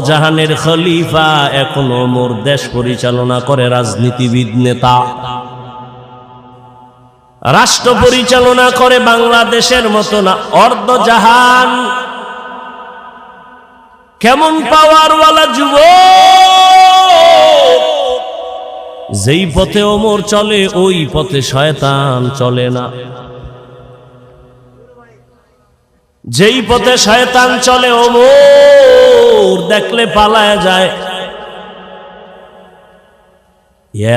জাহানের খলিফা এখন ওমর দেশ পরিচালনা করে, রাজনীতিবিদ নেতা, রাষ্ট্র পরিচালনা করে বাংলাদেশের মতো না, অর্ধজাহান। কেমন পাওয়ারওয়ালা যুবক! যেই পথে ওমর চলে ওই পথে শয়তান চলে না। যেই পথে শয়তান চলে ওমর দেখলে পালায় যায়।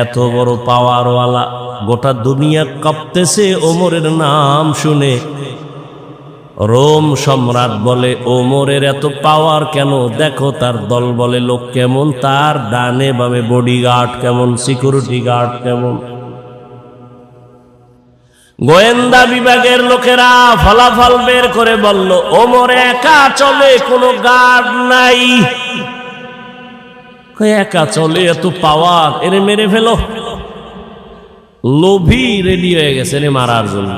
এত বড় পাওয়ারওয়ালা, গোটা দুনিয়া কাঁপতেছে ওমরের নাম শুনে। রোম সম্রাট বলে ওমরের এত পাওয়ার কেন? দেখো তার দল বলে লোক কেমন, তার ডানে বামে বডিগার্ড কেমন, সিকিউরিটি গার্ড কেমন। গোয়েন্দা বিভাগের লোকেরা ফলাফল বের করে বলল ওমর একা চলে, কোনো গার্ড নাই। একা চলে, এত পাওয়ার, এরে মেরে ফেলো। লোভী রেডি হয়ে গেছে রে মারার জন্য।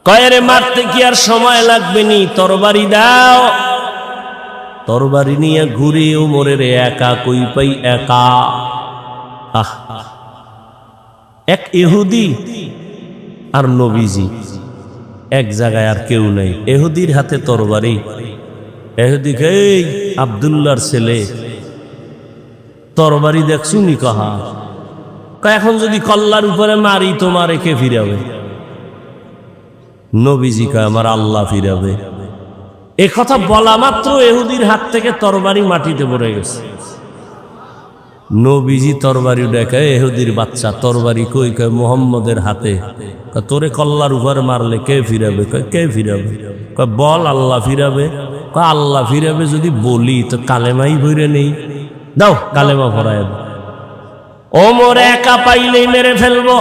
কয়েরে মারতে কি আর সময় লাগবে নি, তরবারি দাও। তরবারি নিয়ে ঘুরে ওমরের একা কই পাই, একা। এক ইহুদি আর নবীজি এক জায়গায়, আর কেউ নাই। ইহুদির হাতে তরবারি। ইহুদি এই আব্দুল্লাহর ছেলে, তরবারি দেখছু নি? কাহা এখন যদি কল্লার উপরে মারি তোমারে কে ফিরাবে? নবীজি কয় আমার আল্লাহ ফিরাবে। এ কথা বলা মাত্র ইহুদির হাত থেকে তরবারি মাটিতে পড়ে গেছে। নবীজি তরবারি দেখায়, ইহুদির বাচ্চা তরবারি কই? কয় মুহাম্মদের হাতে। তোরে কল্লার উপরে মারলে কে ফিরাবে? কয় কে ফিরাবে? কয় বল আল্লাহ ফিরাবে। কয় আল্লাহ ফিরাবে যদি বলি তো কালেমাই ভরে নেই, দাও কালেমা ভরায় দাও। ওমর একা পাইলেই মেরে ফেলবো।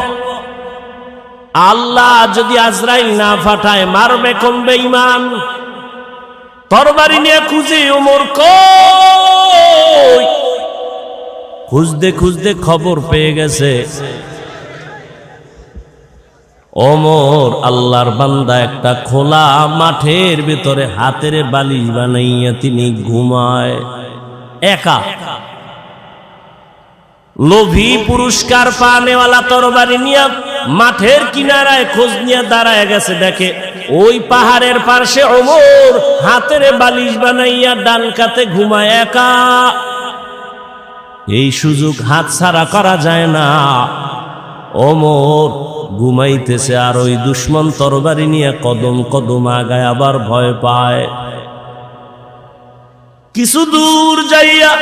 আল্লাহ যদি আজরাইল না ফাটায় মারবে কোন বেঈমান? তরবারি নিয়ে খুঁজে ওমর কই? খুঁজতে খুঁজতে খবর পেয়ে গেছে ওমর আল্লাহর বান্দা একটা খোলা মাঠের ভিতরে হাতের বালিশ বানাইয়া তিনি ঘুমায় একা। লোভী পুরস্কার পানেওয়ালা তরবারি নিয়ে মাঠের কিনারায় খোঁজ নিয়ে দাঁড়ায় গেছে, দেখে ওই পাহাড়ের পাশে ওমর হাতের বালিশ বানাইয়া ডান কাতে ঘুমায় একা। এই সুযোগ হাতছাড়া করা যায় না। ওমর ঘুমাইতেছে আর ওই দুশ্মন তরবারি নিয়ে কদম কদম আগায়, আবার ভয় পায়। কিছু দূর যাইয়া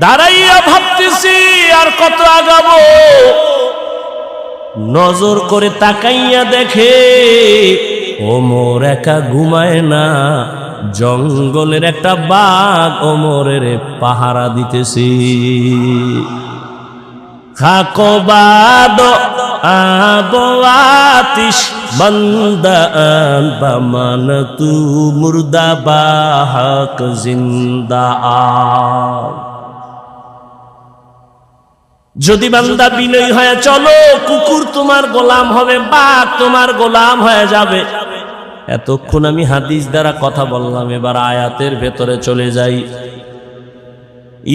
দাঁড়াইয়া ভাবতেছি আর কত আগাবো। নজর করে তাকাইয়া দেখে ওমর একা ঘুমায় না, জঙ্গলের একটা বাঘ ওমরের পাহারা দিতেছে। খাকবাদ আবওয়াতিশ বন্দান বামান তু মুর্দা বাহক জিন্দা। যদি বান্দা বিনয়ী হয়ে চলো, কুকুর তোমার গোলাম হবে, বাঘ তোমার গোলাম হয়ে যাবে। এতক্ষণ আমি হাদিস দ্বারা কথা বললাম, এবার আয়াতের ভেতরে চলে যাই।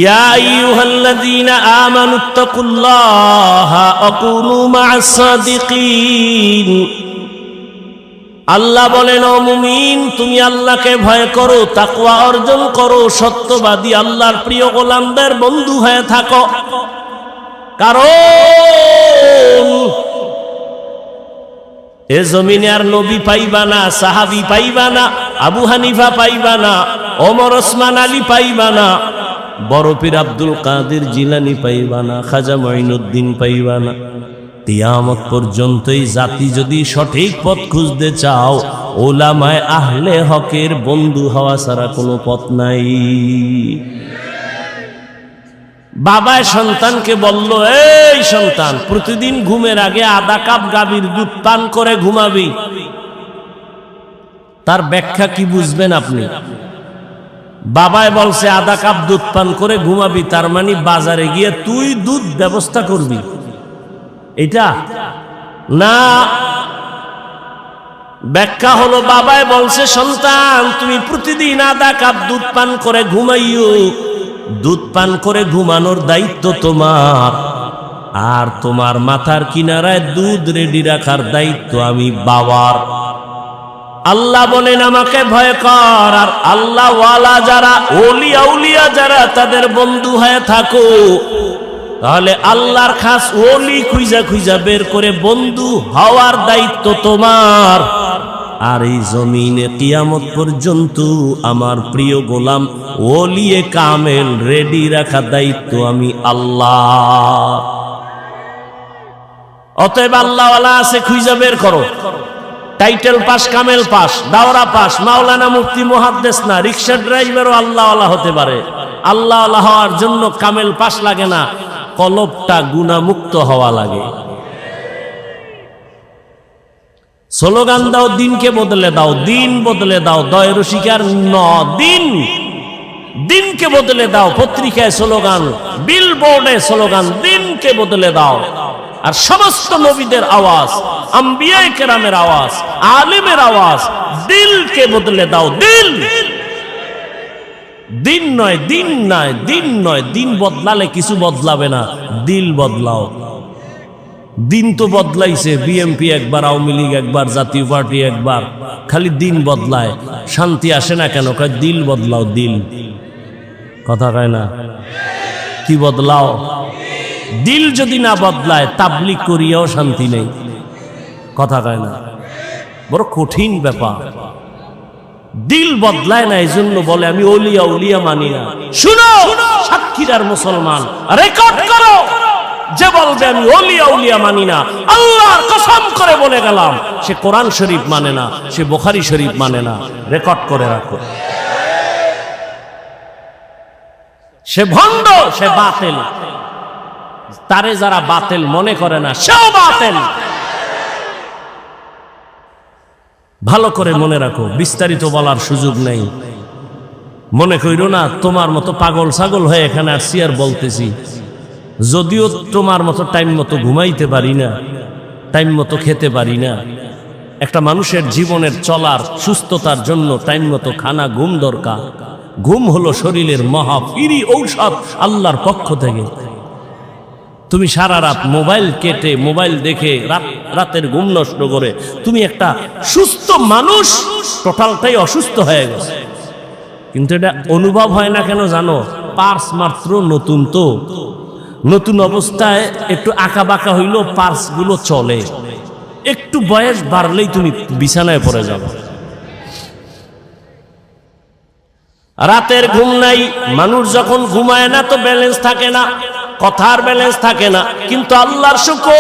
ইয়া আইয়ুহাল্লাযীনা আমানুত্তাকুল্লাহা ওয়া কুনু মা'আস সাদিকিন। আল্লাহ বলেন ও মুমিন, তুমি আল্লাহকে ভয় করো, তাকওয়া অর্জন করো, সত্যবাদী আল্লাহর প্রিয় গোলামদের বন্ধু হয়ে থাকো। কারণ এ জমিনে আর নবী পাইবা না, সাহাবী পাইবা না, আবু হানিফা পাইবা না, ওমর ওসমান আলী পাইবা না, বড় পীর আব্দুল কাদের জিলানী পাইবা না, খাজা মঈনুদ্দিন পাইবা না। কিয়ামত পর্যন্ত এই জাতি যদি সঠিক পথ খুঁজতে চাও, উলামায়ে আহলে হকের বন্ধু হওয়া ছাড়া কোনো পথ নাই। বাবায় সন্তানকে বলল, এই সন্তান, প্রতিদিন ঘুমের আগে আধা কাপ গাভীর দুধ পান করে ঘুমাবি। তার ব্যাখ্যা কি বুঝবেন আপনি? বাবায় বলছে আধা কাপ দুধ পান করে ঘুমাবি, তার মানে বাজারে গিয়ে তুই দুধ ব্যবস্থা করবি, এটা না। ব্যাখ্যা হলো, বাবায় বলছে, সন্তান তুমি প্রতিদিন আধা কাপ দুধ পান করে ঘুমাইও। দুধ পান করে ঘুমানোর দায়িত্ব তোমার, আর তোমার মাথার কিনারায় দুধ রেডি রাখার দায়িত্ব আমি বাবার। আল্লাহ বলেন আমাকে ভয় কর, আর আল্লাহ ওয়ালা যারা, ওলিয়া উলিয়া যারা, তাদের বন্ধু হয়ে থাকো। তাহলে আল্লাহর খাস ওলি খুঁজা খুঁজা বের করে বন্ধু হওয়ার দায়িত্ব তোমার। আর এই জমিনে কিয়ামত পর্যন্ত আমার প্রিয় গোলাম ওলিয়ে কামেল রেডি রাখার দায়িত্ব আমি আল্লাহ। অতএব আল্লাহওয়ালা আছে খুঁজা বের করো। টাইটেল পাস, কামেল পাস, দাওরা পাস, মাওলানা মুফতি মুহাদ্দিস না, রিকশা ড্রাইভারও আল্লাহওয়ালা হতে পারে। আল্লাহওয়ালা হওয়ার জন্য কামেল পাস লাগে না, কলবটা গুনাহমুক্ত হওয়া লাগে। স্লোগান দাও, দিনকে বদলে দাও, দিন বদলে দাও। দয় রসিকার দিন, দিনকে বদলে দাও। পত্রিকায় স্লোগান, বিলবোর্ডে স্লোগান, দিনকে বদলে দাও। আর সমস্ত নবীদের আওয়াজ, আম্বিয়ায়ে কেরামের আওয়াজ, আলেমের আওয়াজ, দিলকে বদলে দাও। দিল, দিন নয়, দিন নয়, দিন নয়। দিন বদলালে কিছু বদলাবে না, দিল বদলাও। দিন তো বদলাইছে, বিএমপি একবার, আওয়ামী লীগ একবার, জাতীয় পার্টি একবার, খালি দিন বদলায়। শান্তি আসে না কেন? কয় দিল বদলাও। দিল কথা কয় না, কি বদলাও? দিল যদি না বদলায়, তাবলীগ করিয়াও শান্তি নেই। কথা কয় না, বড় কঠিন ব্যাপার। দিল বদলায় না, এই জন্য বলে আমি ওলিয়া উলিয়া মানি না। শুনো সাক্ষীরার মুসলমান, রেকর্ড করো। যে বলবে আমি ওলিয়া উলিয়া মানি না, আল্লাহর কসম করে বলে গেলাম, সে কোরআন শরীফ মানে না, সে বুখারী শরীফ মানে না। রেকর্ড করে রাখো। সে ভণ্ড, সে বাতিল। তারে যারা বাতিল মনে করে না, সেও বাতিল। ভালো করে মনে রাখো, বিস্তারিত বলার সুযোগ নেই। মনে কইরো না তোমার মতো পাগল ছাগল হয়ে এখানে আসছি আর বলতেছি। যদিও তোমার মতো টাইম মতো ঘুমাইতে পারি না, টাইম মতো খেতে পারি না। একটা মানুষের জীবনের চলার সুস্থতার জন্য টাইম মতো খানা, ঘুম দরকার। ঘুম হলো শরীরের মহাফিরি ঔষধ আল্লাহর পক্ষ থেকে। তুমি সারা রাত মোবাইল কেটে, মোবাইল দেখে রাতের ঘুম নষ্ট করে তুমি একটা সুস্থ মানুষ, টোটালটাই অসুস্থ হয়ে গেছে। কিন্তু এটা অনুভব হয় না কেন জানো? পার্স মাত্র নতুন, তো নতুন অবস্থায় একটু আঁকা বাঁকা হইলেও পার্স গুলো চলে। একটু বয়স বাড়লেই তুমি বিছানায় পড়ে যাবে। রাতের ঘুম নাই। মানুষ যখন ঘুমায় না তো ব্যালেন্স থাকে না, কথার ব্যালেন্স থাকে না। কিন্তু আল্লাহর শুকর,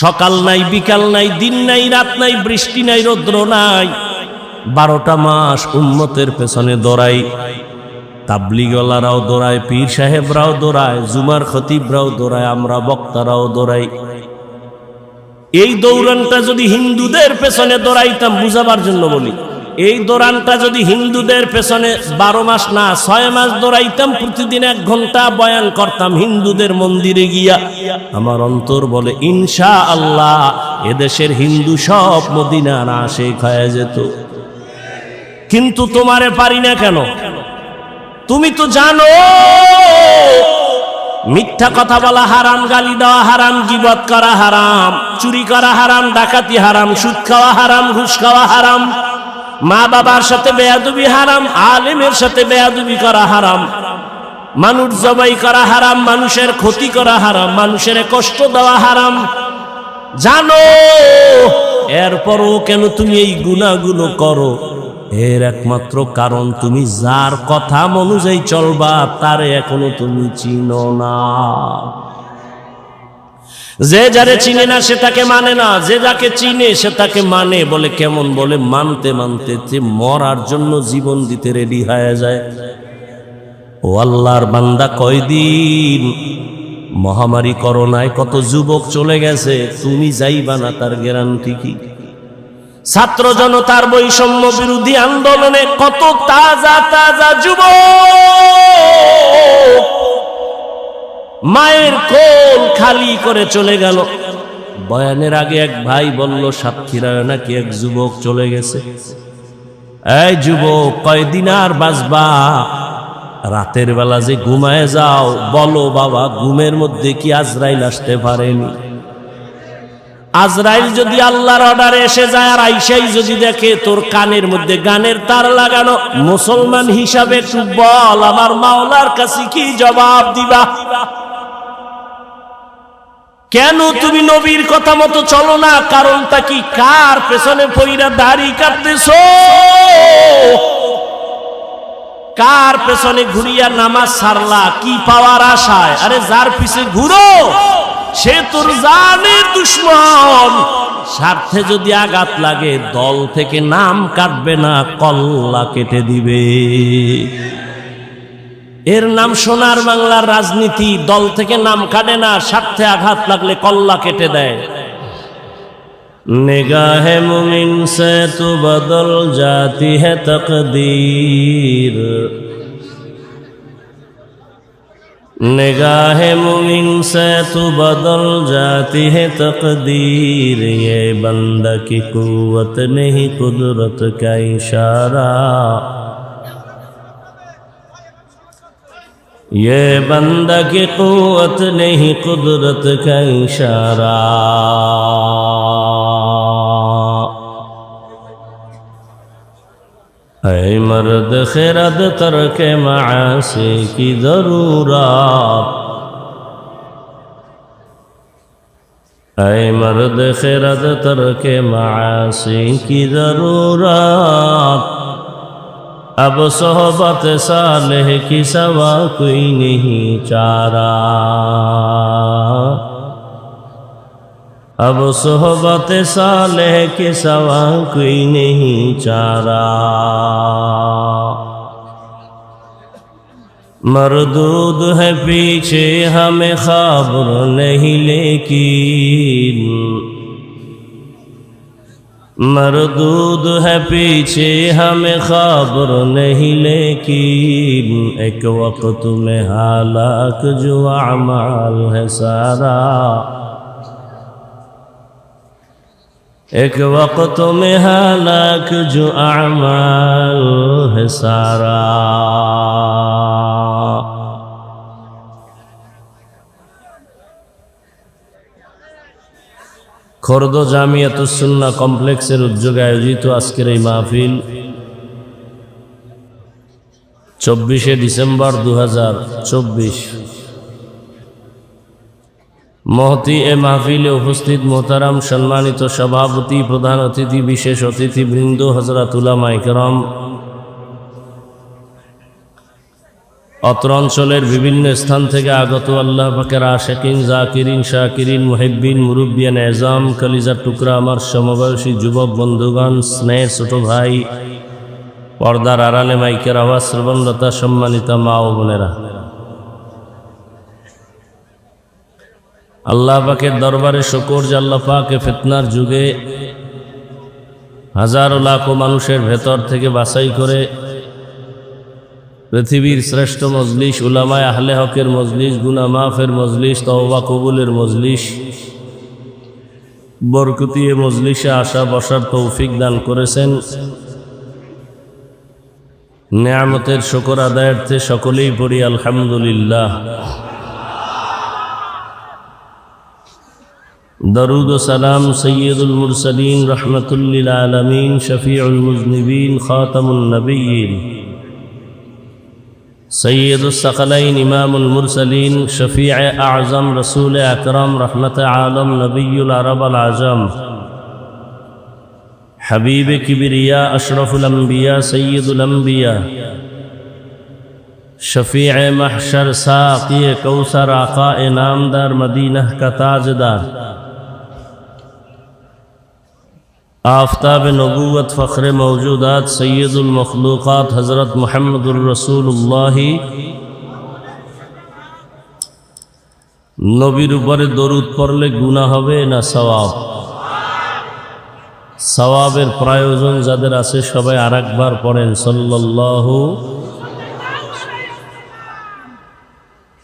সকাল নাই, বিকাল নাই, দিন নাই, রাত নাই, বৃষ্টি নাই, রৌদ্র নাই, 12টা মাস উম্মতের পেছনে দৌড়াই। তাবলীগওয়ালারাও দৌড়ায়, পীর সাহেবরাও দৌড়ায়, জুমার খতিবরাও দৌড়ায়, আমরা বক্তারাও দৌড়াই। এই দৌড়ানটা যদি হিন্দুদের পেছনে দৌড়াইতাম, বুঝাবার জন্য বলি, এই দৌড়ানটা যদি হিন্দুদের পেছনে 12 মাস না 6 মাস দৌড়াইতাম, প্রতিদিন 1 ঘন্টা বয়ান করতাম হিন্দুদের মন্দিরে গিয়া, আমার অন্তর বলে ইনশাআল্লাহ এদেশের হিন্দু সব মদিনার আশিক হয়ে যেত। কিন্তু তোমারে পারি না কেন? তুমি তো জানো মিথ্যা কথা বলা হারাম, গালি দেওয়া হারাম, গীবত করা হারাম, চুরি করা হারাম, ডাকাতি হারাম, সুদ খাওয়া হারাম, ঘুষ খাওয়া হারাম, মা বাবার সাথে বেয়াদবি হারাম, আলেমের সাথে বেয়াদবি করা হারাম, মানুষ জবাই করা হারাম, মানুষের ক্ষতি করা হারাম, মানুষের কষ্ট দেওয়া হারাম। জানো, এরপরও কেন তুমি এই গুনাহগুলো করো? এর একমাত্র কারণ তুমি যার কথা অনুযায়ী চলবা তারে এখনো তুমি চিনো না। যে যারে চিনে না সে তাকে মানে না, যে যাকে চিনে সে তাকে মানে। বলে কেমন? বলে মানতে মানতে যে মরার জন্য জীবন দিতে রেডি হয়ে যায়। ও আল্লাহর বান্দা, কয়দিন মহামারী করোনায় কত যুবক চলে গেছে, তুমি যাইবা না তার গ্যারান্টি কি? ছাত্র জনতার বৈষম্য বিরোধী আন্দোলনে কত তাজা তাজা যুবক মায়ের কোল খালি করে চলে গেল। বয়ানের আগে এক ভাই বলল সাতক্ষীরায় নাকি এক যুবক চলে গেছে। এই যুবক, কয়দিন আর বাঁচবা? রাতের বেলা যে ঘুমায় যাও, বলো বাবা ঘুমের মধ্যে কি আজরাইল আসতে পারেনি? আজরাইল যদি আল্লাহর অর্ডারে এসে যায় আর আইসাই যদি দেখে তোর কানের মধ্যে গানের তার লাগানো, মুসলমান হিসাবে একটু বল আমার মাওলার কাছে কি জবাব দিবা? কেন তুমি নবীর কথা মতো চলো না? কারণটা কি? কার পেছনে পইরা দাড়ি কাটতেছো? কার পেছনে ঘুরিয়া নামাজ ছাড়লা? কি পাওয়ার আশায়? আরে যার পিছে ঘুরো সে তোর জানের দুশমন। স্বার্থে যদি আঘাত লাগে দল থেকে নাম কাটবে না, কল্লা কেটে দিবে। এর নাম সোনার বাংলার রাজনীতি। দল থেকে নাম কাটে না, স্বার্থে আঘাত লাগলে কল্লা কেটে দেয়। निगाहे मुमिन से तो बदल जाती है तकदीर, निगाहे मुमिन से तो बदल जाती है तकदीर, ये बंदा की कुव्वत नहीं कुदरत का इशारा, ये बंदा की कुव्वत नहीं कुदरत का इशारा। ऐ मर्द खिरद तरके मासी की जरूरत, ऐ मर्द खिरद तरके मासी की जरूरत, अब सोहबत सालेह की सवा कोई नहीं चारा, अब सोहबत सालेह की सवा कोई नहीं चारा। मरदूद है पीछे हमें खबर नहीं लेकिन, मरदूद है पीछे हमें खबर नहीं लेकिन, एक वक्त में हालाक जो अमाल है सारा, एक वक्त में हालाक जो अमाल है सारा। খোর্দ জামিয়াতুস সুন্নাহ কমপ্লেক্সের উদ্যোগে আয়োজিত আজকের এই মাহফিল 24শে ডিসেম্বর 2024। মহতি এ মাহফিলে উপস্থিত মোহতারাম সম্মানিত সভাপতি, প্রধান অতিথি, বিশেষ অতিথিবৃন্দ, হযরত উলামায়ে কেরাম, অত্র অঞ্চলের বিভিন্ন স্থান থেকে আগত আল্লাহ পাকের আশিকিন, জাকিরিন, শাকিরিন, মুহিব্বিন, মুরব্বিয়ান এজাম, কলিজার টুকরা আমার সমবয়সী যুবক বন্ধুগণ, স্নেহের ছোট ভাই, পর্দার আড়ালে মাইকের আওয়াজ শ্রবণরতা সম্মানিতা মা ও বোনেরা, আল্লাহ পাকের দরবারে শুকর যে আল্লাহ পাকে ফিতনার যুগে হাজারো লাখো মানুষের ভেতর থেকে বাছাই করে পৃথিবীর শ্রেষ্ঠ মজলিস, উলামায়ে আহলে হকের মজলিস, গুনাহ মাফের মজলিস, তওবা কবুলের মজলিস, বরকতি এ মজলিসে আসা বসার তৌফিক দান করেছেন। নেয়ামতের শুকর আদায়ার্থে সকলেই পড়ি আলহামদুলিল্লাহ। দরুদ ও সালাম সৈয়দুল মুরসালিন, রহমাতুল লিল আলামিন, শফিউল মুজনিবিন, খাতামুন নবিয়্যিন, সৈয়দুস সাকালাইন, ইমামুল মুরসালিন, শফিয়ে আযম, রসুল আকরাম, রহমতে আলম, নবিয়ুল আরব আল আজম, হাবিব কিবরিয়া, আশরফুল আম্বিয়া, সৈয়দুল আম্বিয়া, শফিয়ে মাহশর, সাকিয়ে কৌসর, আকায়ে নামদার, মদীনা का ताजदार, आफताब नबूवत, फ़ख्र मौजूदात, सैयदुल मखलूक़ात, हज़रत मुहम्मदुर रसूलुल्लाह। नबीर उपरे दरूद पढ़ले गुनाह হবে না সওয়াব? সওয়াবের প্রয়োজন যাদের আছে সবাই আরেকবার পড়েন সাল্লাল্লাহু।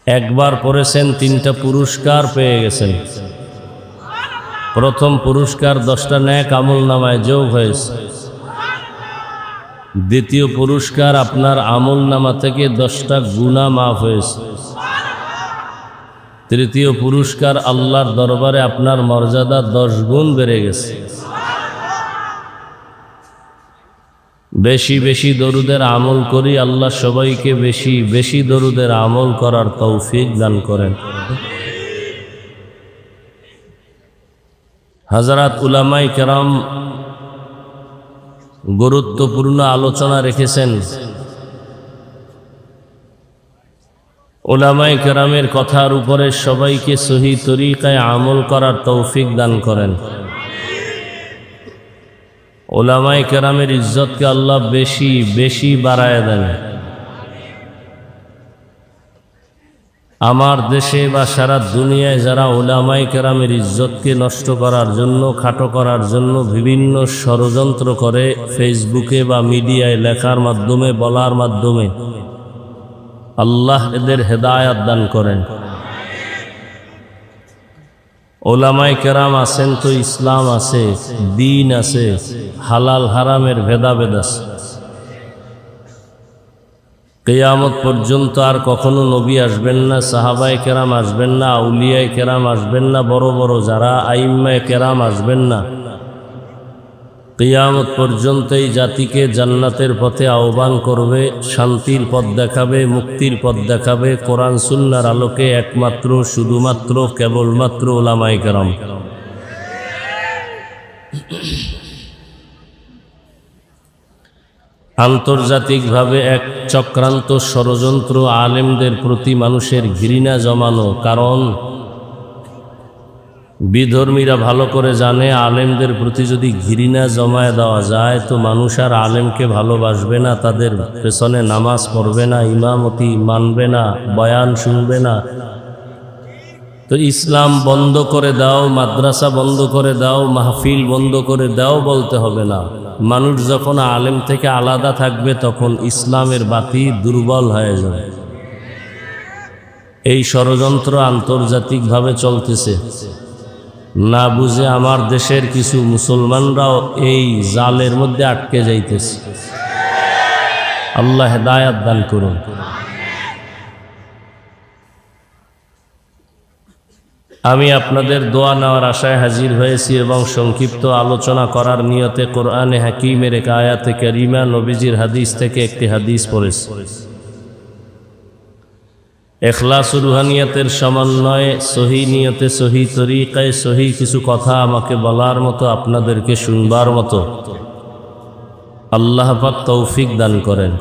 একবার পড়েছেন 3টা পুরস্কার পেয়ে গেছেন। প্রথম পুরস্কার 10টা নেক আমল নামায় যোগ হয়েছে। দ্বিতীয় পুরস্কার আপনার আমল নামা থেকে 10টা গুনাহ মাফ হয়েছে। তৃতীয় পুরস্কার আল্লাহর দরবারে আপনার মর্যাদা 10 গুণ বেড়ে গেছে। বেশি বেশি দরুদের আমল করি, আল্লাহ সবাইকে বেশি বেশি দরুদের আমল করার তৌফিক দান করেন। হযরত উলামায়ে কেরাম গুরুত্বপূর্ণ আলোচনা রেখেছেন। উলামায়ে কেরামের কথার উপরে সবাইকে সহি তরিকায় আমল করার তৌফিক দান করেন। উলামায়ে কেরামের ইজ্জতকে আল্লাহ বেশি বেশি বাড়ায় দেন। আমার দেশে বা সারা দুনিয়ায় যারা উলামায়ে কেরামের ইজ্জতকে নষ্ট করার জন্য, খাটো করার জন্য বিভিন্ন ষড়যন্ত্র করে, ফেসবুকে বা মিডিয়ায় লেখার মাধ্যমে, বলার মাধ্যমে, আল্লাহ এদের হেদায়াত দান করেন। উলামায়ে কেরাম আছেন তো ইসলাম আছে, দ্বীন আছে, হালাল হারামের ভেদাভেদ আছে। কিয়ামত পর্যন্ত আর কখনো নবী আসবেন না, সাহাবায়ে কেরাম আসবেন না, আউলিয়ায়ে কেরাম আসবেন না, বড় বড় যারা আইম্মায়ে কেরাম আসবেন না। কিয়ামত পর্যন্ত এই জাতিকে জান্নাতের পথে আহ্বান করবে, শান্তির পথ দেখাবে, মুক্তির পথ দেখাবে কোরআন সুন্নাহর আলোকে একমাত্র, শুধুমাত্র, কেবলমাত্র উলামায়ে কেরাম। আন্তর্জাতিকভাবে এক চক্রান্ত ষড়যন্ত্র আলেমদের প্রতি মানুষের ঘৃণা জমানো। কারণ বিধর্মীরা ভালো করে জানে আলেমদের প্রতি যদি ঘৃণা জমায় দেওয়া যায় তো মানুষ আর আলেমকে ভালোবাসবে না, তাদের পেছনে নামাজ পড়বে না, ইমামতি মানবে না, বয়ান শুনবে না। তো ইসলাম বন্ধ করে দাও, মাদ্রাসা বন্ধ করে দাও, মাহফিল বন্ধ করে দাও বলতে হবে না। মানুষ যখন আলেম থেকে আলাদা থাকবে তখন ইসলামের বাতি দুর্বল হয়ে যাবে। এই ষড়যন্ত্র আন্তর্জাতিকভাবে চলতেছে। না বুঝে আমার দেশের কিছু মুসলমানরাও এই জালের মধ্যে আটকে যাইতেছে। আল্লাহ হেদায়াত দান করুন। আমি আপনাদের দোয়া নেওয়ার আশায় হাজির হয়েছি এবং সংক্ষিপ্ত আলোচনা করার নিয়তে কোরআনে হাকিমের এক আয়াতে কারিমা, নবীজির হাদিস থেকে একটি হাদিস পড়েছি। ইখলাস ও রুহানিয়াতের সমন্বয়ে সহি নিয়তে, সহি তরিকায়, সহি কিছু কথা আমাকে বলার মতো, আপনাদেরকে শুনবার মতো আল্লাহ পাক তৌফিক দান করেন।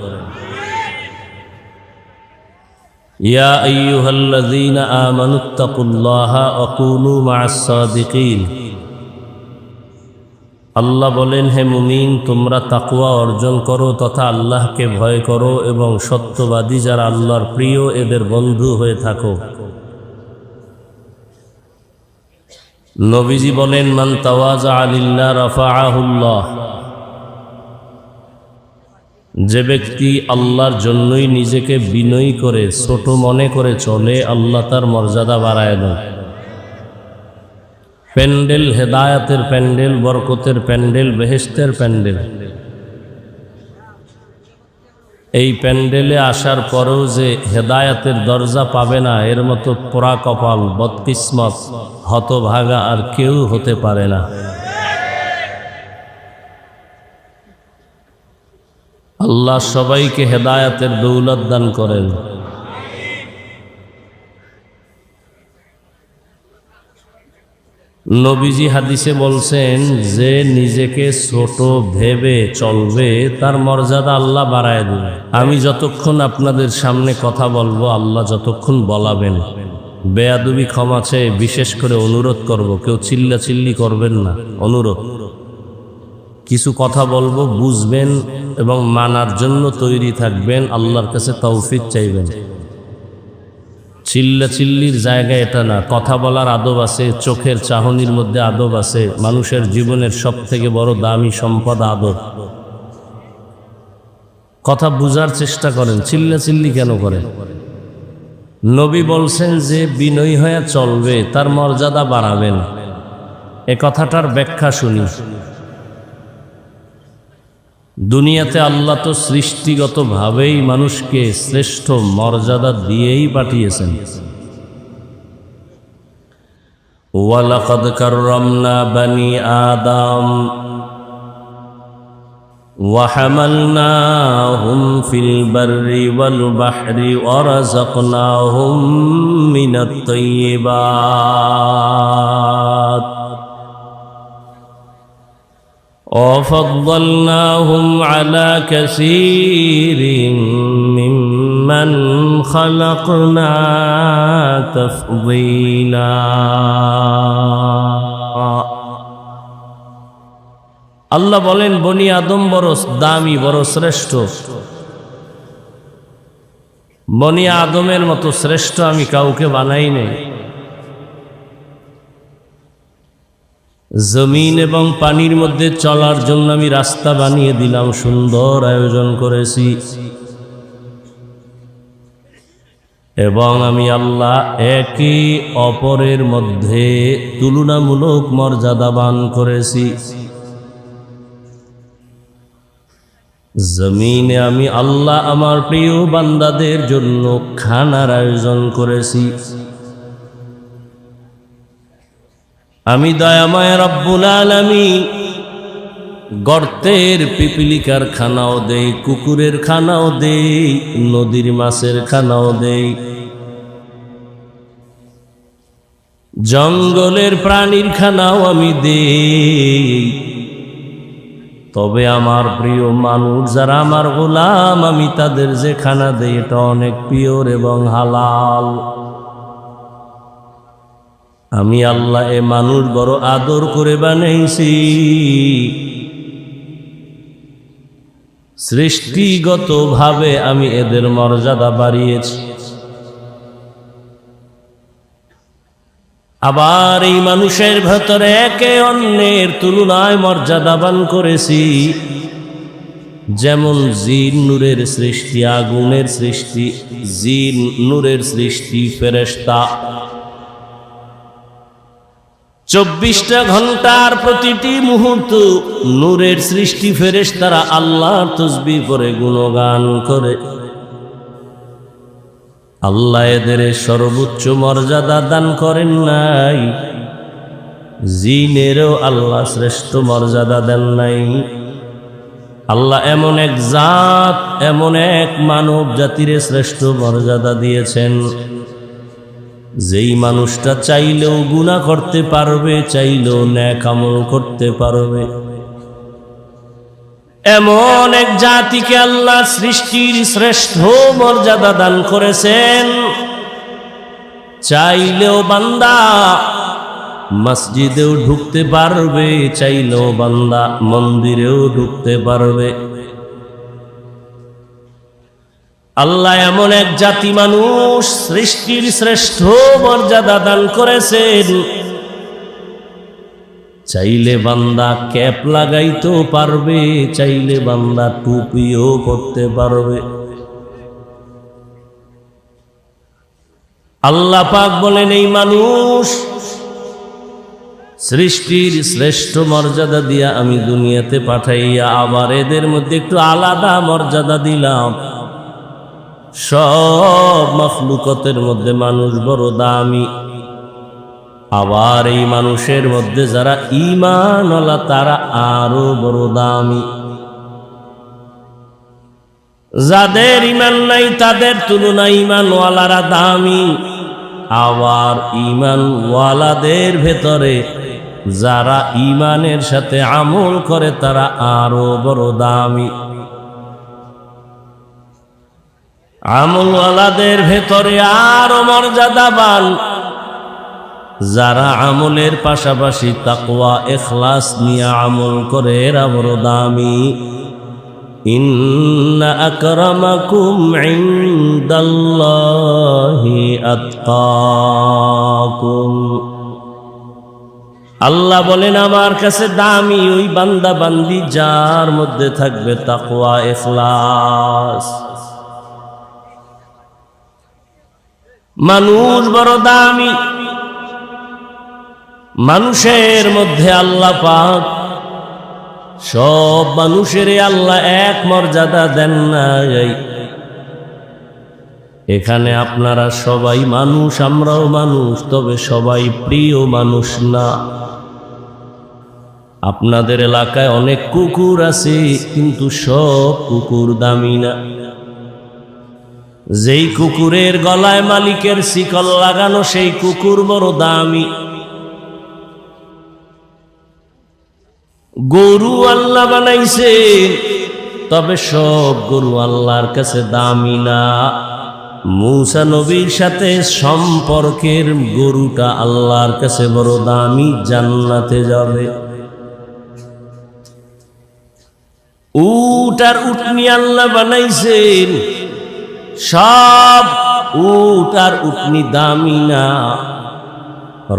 ইয়া আইয়ুহাল্লাযীনা আমানুত্তাকুল্লাহা ওয়া কুনু মা'আস সাদিকিন। আল্লাহ বলেন, হে মুমিন, তোমরা তাকওয়া অর্জন করো তথা আল্লাহকে ভয় করো এবং সত্যবাদী যারা আল্লাহর প্রিয় এদের বন্ধু হয়ে থাকো। নবীজি বলেন, মান তাওয়াযা লিল্লাহ রাফাআহুল্লাহ। যে ব্যক্তি আল্লাহর জন্যই নিজেকে বিনয়ী করে, ছোট মনে করে চলে, আল্লাহ তার মর্যাদা বাড়ায় দেন। প্যান্ডেল, হেদায়াতের প্যান্ডেল, বরকতের প্যান্ডেল, বেহেশতের প্যান্ডেল। এই প্যান্ডেলে আসার পরেও যে হেদায়াতের দরজা পাবে না, এর মতো পোড়া কপাল, বদকিসমত, হতভাগা আর কেউ হতে পারে না। আল্লাহ সবাইকে হেদায়াতের দৌলত দান করেন। নবীজি হাদিসে বলছেন, যে নিজেকে ছোট ভেবে চলবে তার মর্যাদা আল্লাহ বাড়ায় দেবে। আমি যতক্ষণ আপনাদের সামনে কথা বলবো, আল্লাহ যতক্ষণ বলাবেন, বেয়াদবি ক্ষমা চেয়ে বিশেষ করে অনুরোধ করব, কেউ চিল্লাচিল্লি করবেন না। অনুরোধ, কিছু কথা বলবো, বুঝবেন এবং মানার জন্য তৈরি থাকবেন, আল্লাহর কাছে তৌফিক চাইবেন। চিল্লাচিল্লির জায়গা এটা না। কথা বলার আদব আছে, চোখের চাহনির মধ্যে আদব আছে। মানুষের জীবনের সবথেকে বড় দামি সম্পদ আদব। কথা বুঝার চেষ্টা করেন, চিল্লাচিল্লি কেন করেন? নবী বলছেন যে বিনয়ী হয়ে চলবে তার মর্যাদা বাড়াবেন। এ কথাটার ব্যাখ্যা শুনি। দুনিয়াতে আল্লাহ তো সৃষ্টিগতভাবেই মানুষকে শ্রেষ্ঠ মর্যাদা দিয়েই পাঠিয়েছেন। ওয়ালাকাদ কাররামনা বানি আদম ওয়া হামালনাহুম ফিল বাররি ওয়াল বাহরি ওয়া রাযাকনাহুম মিনাত তাইয়্যিবাত وفضلناهم على كثير ممن خلقنا تفضيلا আল্লাহ বলেন বনি আদম বড় দামি, বড় শ্রেষ্ঠ। বনি আদমের মতো শ্রেষ্ঠ আমি কাউকে বানাই নাই। জমিন এবং পানির মধ্যে চলার জন্য আমি রাস্তা বানিয়ে দিলাম, সুন্দর আয়োজন করেছি। এবং আমি আল্লাহ একে অপরের মধ্যে তুলনামূলক মর্যাদাবান করেছি। জমিনে আমি আল্লাহ আমার প্রিয় বান্দাদের জন্য খানার আয়োজন করেছি। আমি দয়াময় রব্বুল আলামিন গর্তের পিপিলিকার খানাও দেই, কুকুরের খানাও দেই, নদীর মাছের খানাও দেই, জঙ্গলের প্রাণীর খানাও আমি দেই। তবে আমার প্রিয় মানুষ যারা আমার গোলাম, আমি তাদের যে খানা দেই এটা অনেক পিওর এবং হালাল। আমি আল্লাহ এ মানুষ বড় আদর করে বানাইছি। সৃষ্টিগতভাবে আমি এদের মর্যাদা বাড়িয়েছি। আবার এই মানুষের ভেতরে একে অন্যের তুলনায় মর্যাদাবান করেছি। যেমন জিন নূরের সৃষ্টি, আগুনের সৃষ্টি, জিন নূরের সৃষ্টি, ফেরেশতা 24টা ঘন্টার প্রতিটি মুহূর্ত নূরের সৃষ্টি। ফেরেশতারা আল্লাহর তাসবিহ করে গুণগান করে। আল্লাহ এদের সর্বোচ্চ মর্যাদা দান করেন নাই, জিনেরও আল্লাহ শ্রেষ্ঠ মর্যাদা দেন নাই। আল্লাহ এমন এক জাত, এমন এক মানব জাতির শ্রেষ্ঠ মর্যাদা দিয়েছেন, যেই মানুষটা চাইলেও গুনাহ করতে পারবে, চাইলেও নেক আমল করতে পারবে। এমন এক জাতিকে আল্লাহ সৃষ্টির শ্রেষ্ঠ মর্যাদা দান করেছেন। চাইলেও বান্দা মসজিদেও ঢুকতে পারবে, চাইলেও বান্দা মন্দিরেও ঢুকতে পারবে। আল্লাহ এমন এক জাতি মানুষ সৃষ্টির শ্রেষ্ঠ মর্যাদা দান করেছেন। চাইলে বান্দা ক্যাপ লাগাইতেও পারবে, চাইলে বান্দা টুপিও পরতে পারবে। আল্লাহ পাক বলেন এই মানুষ সৃষ্টির শ্রেষ্ঠ মর্যাদা দিয়া আমি দুনিয়াতে পাঠাইয়া আবার এদের মধ্যে একটু আলাদা মর্যাদা দিলাম। সব মাখলুকতের মধ্যে মানুষ বড় দামি। আবার এই মানুষের মধ্যে যারা ঈমানওয়ালা তারা আরো বড় দামি। যাদের ঈমান নাই তাদের তুলনায় ঈমানওয়ালারা দামি। আবার ঈমানওয়ালাদের ভেতরে যারা ঈমানের সাথে আমল করে তারা আরো বড় দামি। আমলওয়ালাদের ভেতরে আরো মর্যাদাবান যারা আমলের পাশাপাশি তাকওয়া ইখলাস নিয়ে আমল করে এরা বড় দামি। ইন্না আকরামাকুম ইনদাল্লাহি আতকাকুম। আল্লাহ বলেন আমার কাছে দামি ওই বান্দা বান্দি যার মধ্যে থাকবে তাকওয়া ইখলাস। মানুষ বড় দামি, মানুষের মধ্যে আল্লাহ পাক সব মানুষের আল্লাহ এক মর্যাদা দেন নাই। এখানে আপনারা সবাই মানুষ, আমরাও মানুষ, তবে সবাই প্রিয় মানুষ না। আপনাদের এলাকায় অনেক কুকুর আছে, কিন্তু সব কুকুর দামি না। যেই কুকুরের গলায় মালিকের শিকল লাগানো, সেই কুকুর বড় দামি। গরু আল্লাহ বানাইছে, তবে সব গরু আল্লাহর কাছে দামি না। মূসা নবীর সাথে সম্পর্কের গরুটা আল্লাহর কাছে বড় দামি, জান্নাতে যাবে। উট আর উটনি আল্লাহ বানাইছেন, সব উট আর উটনি দামি না।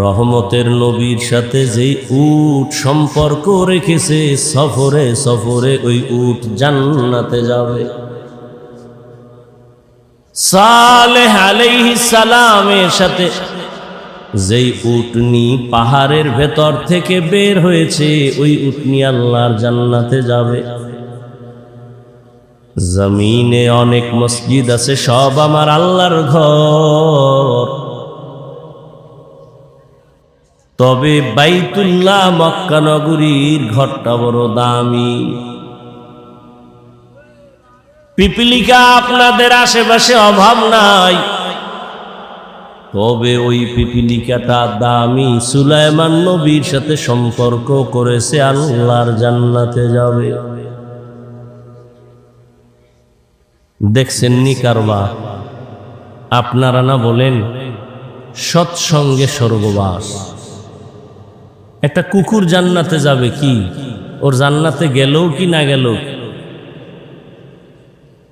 রহমতের নবীর সাথে যে উট সম্পর্ক রেখেছে, সফরে সফরে ওই উট জান্নাতে যাবে। সালেহ আলাইহিস সালামের সাথে যেই উটনি পাহাড়ের ভেতর থেকে বের হয়েছে, ওই উটনি আল্লাহর জান্নাতে যাবে। জমিনে অনেক মসজিদ আছে, সব আমার আল্লাহর ঘর, তবে বাইতুল্লাহ মক্কা নগরীর ঘরটা বড় দামি। পিপিলিকা আপনাদের আশেপাশে অভাব নাই, তবে ওই পিপিলিকাটা দামি। সুলাইমান নবীর সাথে সম্পর্ক করেছে, আল্লাহর জান্নাতে যাবে। দেখছেন নি কারবার? আপনারা না বলেন সৎসঙ্গে স্বর্গবাস। একটা কুকুর জান্নাতে যাবে কি? ওর জান্নাতে গেলেও কি না গেলেও।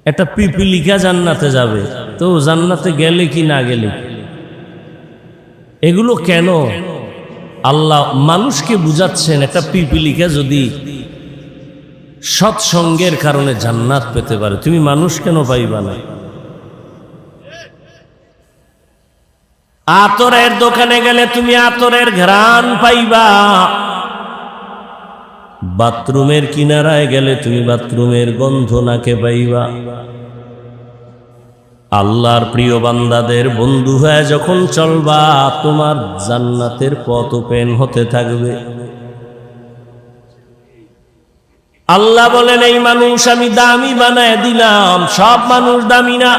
একটা পিপিলিকা জান্নাতে যাবে, তো জান্নাতে গেলে কি না গেলে। এগুলো কেন? আল্লাহ মানুষকে বুঝাচ্ছেন, একটা পিপিলিকা যদি সৎসঙ্গের কারণে জান্নাত পেতে পারে, তুমি মানুষ কেন পাইবা না? আতরের দোকানে গেলে তুমি আতরের ঘ্রাণ পাইবা, বাথরুমের কিনারায় গেলে তুমি বাথরুমের গন্ধ নাকে পাইবা। আল্লাহর প্রিয় বান্দাদের বন্ধু হয়ে যখন চলবা, তোমার জান্নাতের পথ ওপেন হতে থাকবে। আল্লাহ বলেন, এই মানুষ আমি দামি বানায় দিলাম। সব মানুষ দামি না।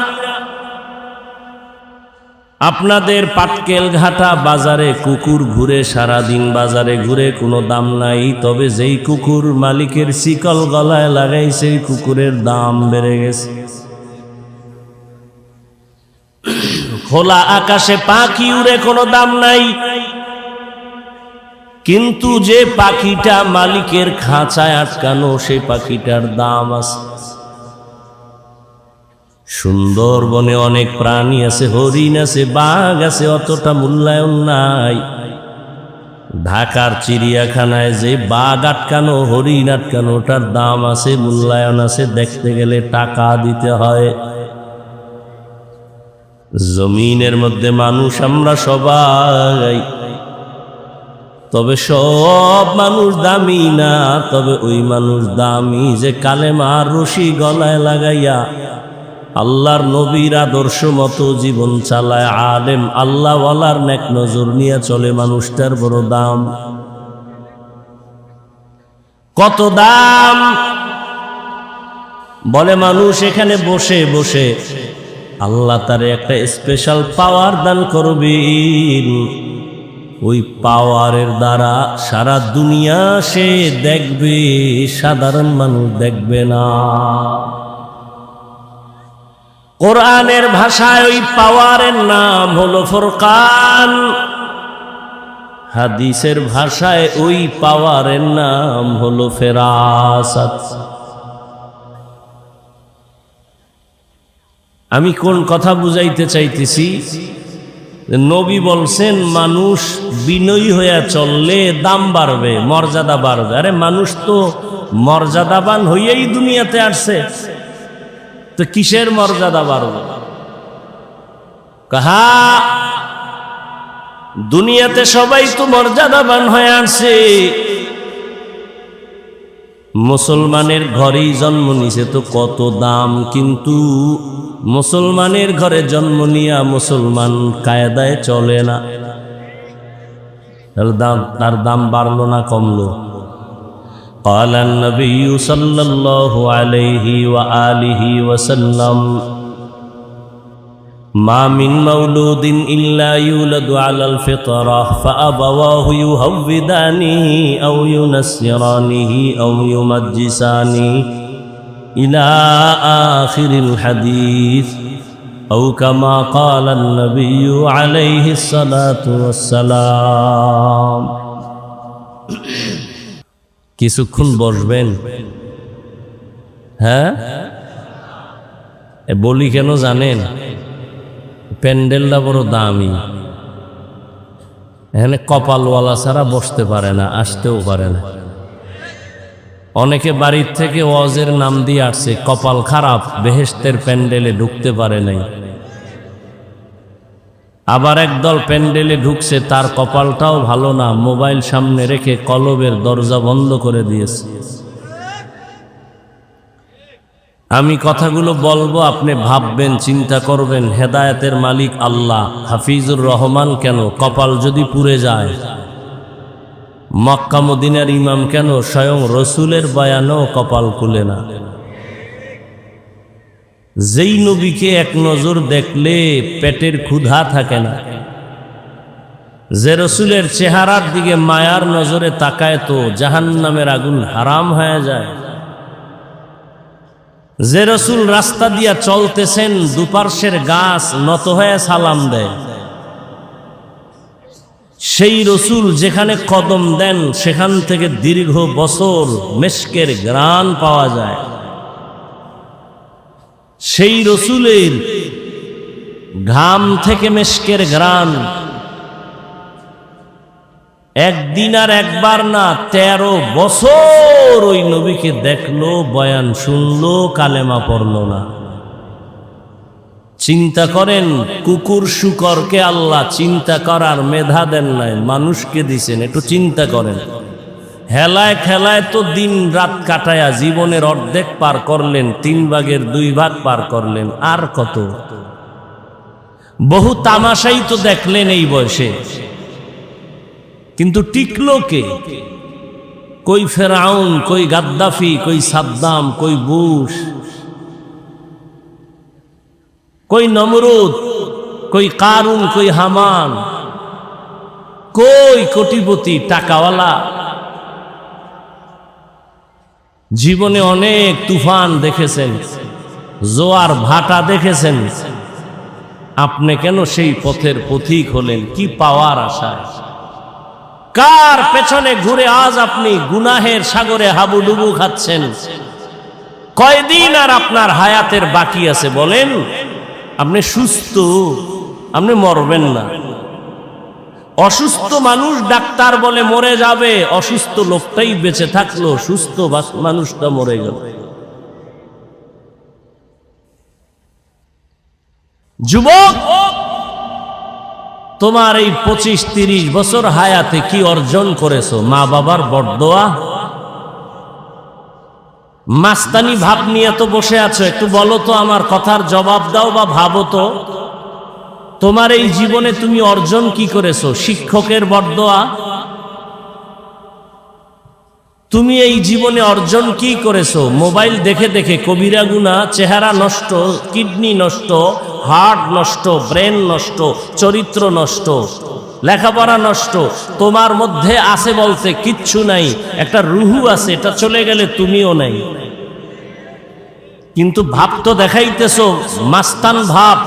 আপনাদের পাটকেল ঘাটা বাজারে কুকুর ঘুরে, সারাদিন বাজারে ঘুরে, কোনো দাম নাই, তবে যেই কুকুর মালিকের শিকল গলায় লাগাই, সেই কুকুরের দাম বেড়ে গেছে। খোলা আকাশে পাখি উড়ে, কোনো দাম নাই, কিন্তু যে পাখিটা মালিকের খাঁচায় আটকানো, সেই পাখিটার দাম আছে। সুন্দরবনে অনেক প্রাণী আছে, হরিণ আছে, বাঘ আছে, অতটা মূল্যায়ন নাই। ঢাকার চিড়িয়াখানায় যে বাঘ আটকানো, হরিণ আটকানো, ওটার দাম আছে, মূল্যায়ন আছে, দেখতে গেলে টাকা দিতে হয়। জমিনের মধ্যে মানুষ আমরা সবাই, তবে সব মানুষ দামি না। তবে ওই মানুষ দামি যে কালেমার রশি গলায় লাগাইয়া আল্লাহর নবীর আদর্শ মতো জীবন চালায়, আলেম আল্লাহওয়ালার নেক নজর নিয়ে চলে, মানুষটার বড় দাম। কত দাম! বলে মানুষ এখানে বসে বসে আল্লাহ তারে একটা স্পেশাল পাওয়ার দান করবেন। ওই পাওয়ারের দ্বারা সারা দুনিয়া সে দেখবে, সাধারণ মানুষ দেখবে না। কোরআনের ভাষায় ওই পাওয়ারের নাম হলো ফুরকান, হাদিসের ভাষায় ওই পাওয়ারের নাম হলো ফেরাসাত। আমি কোন কথা বুঝাইতে চাইতেছি? নবী বলছেন মানুষ বিনয়ী হইয়া চললে দাম বাড়বে, মর্যাদা বাড়বে। আরে মানুষ তো মর্যাদাবান হইয়াই দুনিয়াতে আসছে, তো কিসের মর্যাদা বাড়বে? কাহা দুনিয়াতে সবাই তো মর্যাদাবান হয়ে আসছে, মুসলমানের ঘরেই জন্ম নিছে তো কত দাম, কিন্তু মুসলমানের ঘরে জন্ম নিয়া মুসলমান কায়দায় চলে না, তার দাম বাড়লো না কমলো? قال النبي صلى الله عليه وآله وسلم ما من مولود إلا يولد على الفطرة فأبواه يهودانه أو ينصرانه أو يمجسانه إلى آخر الحديث أو كما قال النبي عليه الصلاة والسلام. কিছুক্ষণ বসবেন? হ্যাঁ, বলি কেন জানেন? প্যান্ডেলটা বড় দামি, এখানে কপালওয়ালা ছাড়া বসতে পারে না, আসতেও পারে না। অনেকে বাড়ির থেকে ওয়াজের নাম দিয়ে আসছে, কপাল খারাপ, বেহেশতের প্যান্ডেলে ঢুকতে পারে নাই। আবার একদল প্যান্ডেলে ঢুকছে, তার কপালটাও ভালো না, মোবাইল সামনে রেখে কলবের দরজা বন্ধ করে দিয়েছে। আমি কথাগুলো বলবো, আপনি ভাববেন, চিন্তা করবেন, হেদায়েতের মালিক আল্লাহ, হাফিজুর রহমান কেন, কপাল যদি পুড়ে যায়, মক্কা মদিনার ইমাম কেন, স্বয়ং রসুলের বয়ানও কপাল খুলে না। যেই নবীকে এক নজর দেখলে পেটের ক্ষুধা থাকে না, যে রসুলের চেহারার দিকে মায়ার নজরে তাকায় তো জাহান্নামের আগুন হারাম হয়ে যায়, যে রসুল রাস্তা দিয়া চলতেছেন দুপার্শ্বের গাছ নত হয়ে সালাম দেয়, সেই রসুল যেখানে কদম দেন সেখান থেকে দীর্ঘ বছর মেশকের ঘ্রাণ পাওয়া যায়, সেই রসুলের ঘাম থেকে মেশকের ঘ্রাণ একদিন আর একবার না, 13 বছর ওই নবীকে দেখলো, বয়ান শুনলো, কালেমা পড়লো না। চিন্তা করেন, কুকুর শুকরকে আল্লাহ চিন্তা করার মেধা দেন নাই, মানুষকে দিছেন। একটু চিন্তা করেন, হেলায় খেলায় তো দিন রাত কাটায়া জীবনের অর্ধেক পার করলেন, 3 ভাগের 2 ভাগ পার করলেন, আর কত? বহু তামাশাই তো দেখলেন এই বয়সে, কিন্তু টিকলো কে? কই ফেরাউন, কই গাদ্দাফি, কই সাদ্দাম, কই বুশ, কই নমরুদ, কই কারুন, কই হামান, কই কোটিপতি টাকাওয়ালা? জীবনে অনেক তুফান দেখেছেন, জোয়ার ভাটা দেখেছেন, আপনি কেন সেই পথের পথিক হলেন? কি পাওয়ার আশায়? কার পেছনে ঘুরে আজ আপনি গুনাহের সাগরে হাবুডুবু খাচ্ছেন? কয়দিন আর আপনার হায়াতের বাকি আছে বলেন? আপনি সুস্থ, আপনি মরবেন না। অসুস্থ মানুষ ডাক্তার বলে মরে যাবে, অসুস্থ লোকটাই বেঁচে থাকলো, সুস্থ মানুষটা মরে গেল। যুবক, তোমার এই 25-30 বছর হায়াতে কি অর্জন করেছো? মা বাবার বরদোয়া? মাস্তানি ভাব নিয়ে তো বসে আছো, একটু বলো তো, আমার কথার জবাব দাও বা ভাবো তো, তোমার এই জীবনে তুমি অর্জন কি করেছো? শিক্ষকের বরদোয়া? তুমি এই জীবনে অর্জন কি করেছো? মোবাইল দেখে দেখে কবিরা গুনাহ, চেহারা নষ্ট, কিডনি নষ্ট, হার্ট নষ্ট, ব্রেন নষ্ট, চরিত্র নষ্ট, লেখাপড়া নষ্ট। তোমার মধ্যে আছে বলতে কিচ্ছু নাই, একটা রুহু আছে, এটা চলে গেলে তুমিও নাই। কিন্তু ভাব তো দেখাইতেছো মাস্তান ভাব,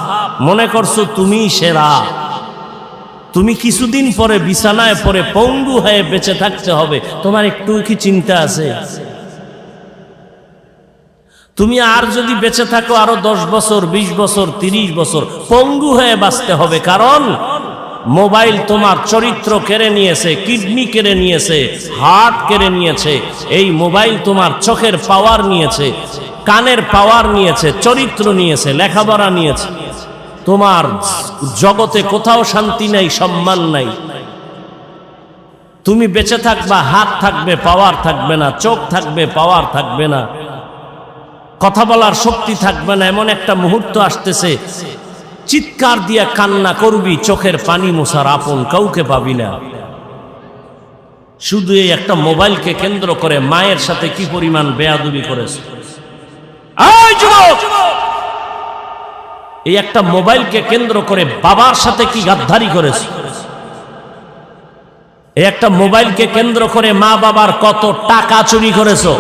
মনে করছো তুমি সেরা। তুমি কিছুদিন পরে বিছানায় পরে পঙ্গু হয়ে বেঁচে থাকতে হবে, তোমার একটু কি চিন্তা আছে? তুমি আর যদি বেঁচে থাকো আরো 10 বছর, 20 বছর, 30 বছর, পঙ্গু হয়ে বাঁচতে হবে। কারণ মোবাইল তোমার চরিত্র কেড়ে নিয়েছে, কিডনি কেড়ে নিয়েছে, হার্ট কেড়ে নিয়েছে। এই মোবাইল তোমার চোখের পাওয়ার নিয়েছে, কানের পাওয়ার নিয়েছে, চরিত্র নিয়েছে, লেখাপড়া নিয়েছে। তোমার জগতে কোথাও শান্তি নাই, সম্মান নাই। তুমি বেঁচে থাকবা, হাত থাকবে, পাওয়ার থাকবে না, চোখ থাকবে, পাওয়ার থাকবে না, কথা বলার শক্তি থাকবে না। এমন একটা মুহূর্ত আসতেছে, চিৎকার দিয়ে কান্না করবি, চোখের পানি মোছার আপন কাউকে পাবি না। শুধু এই একটা মোবাইলকে কেন্দ্র করে মায়ের সাথে কি পরিমাণ বেয়াদবি করেছে। এই একটা মোবাইলকে কেন্দ্র করে বাবার সাথে কি গাদ্দারি করেছে। এই একটা মোবাইলকে কেন্দ্র করে মা বাবার কত টাকা চুরি করেছো।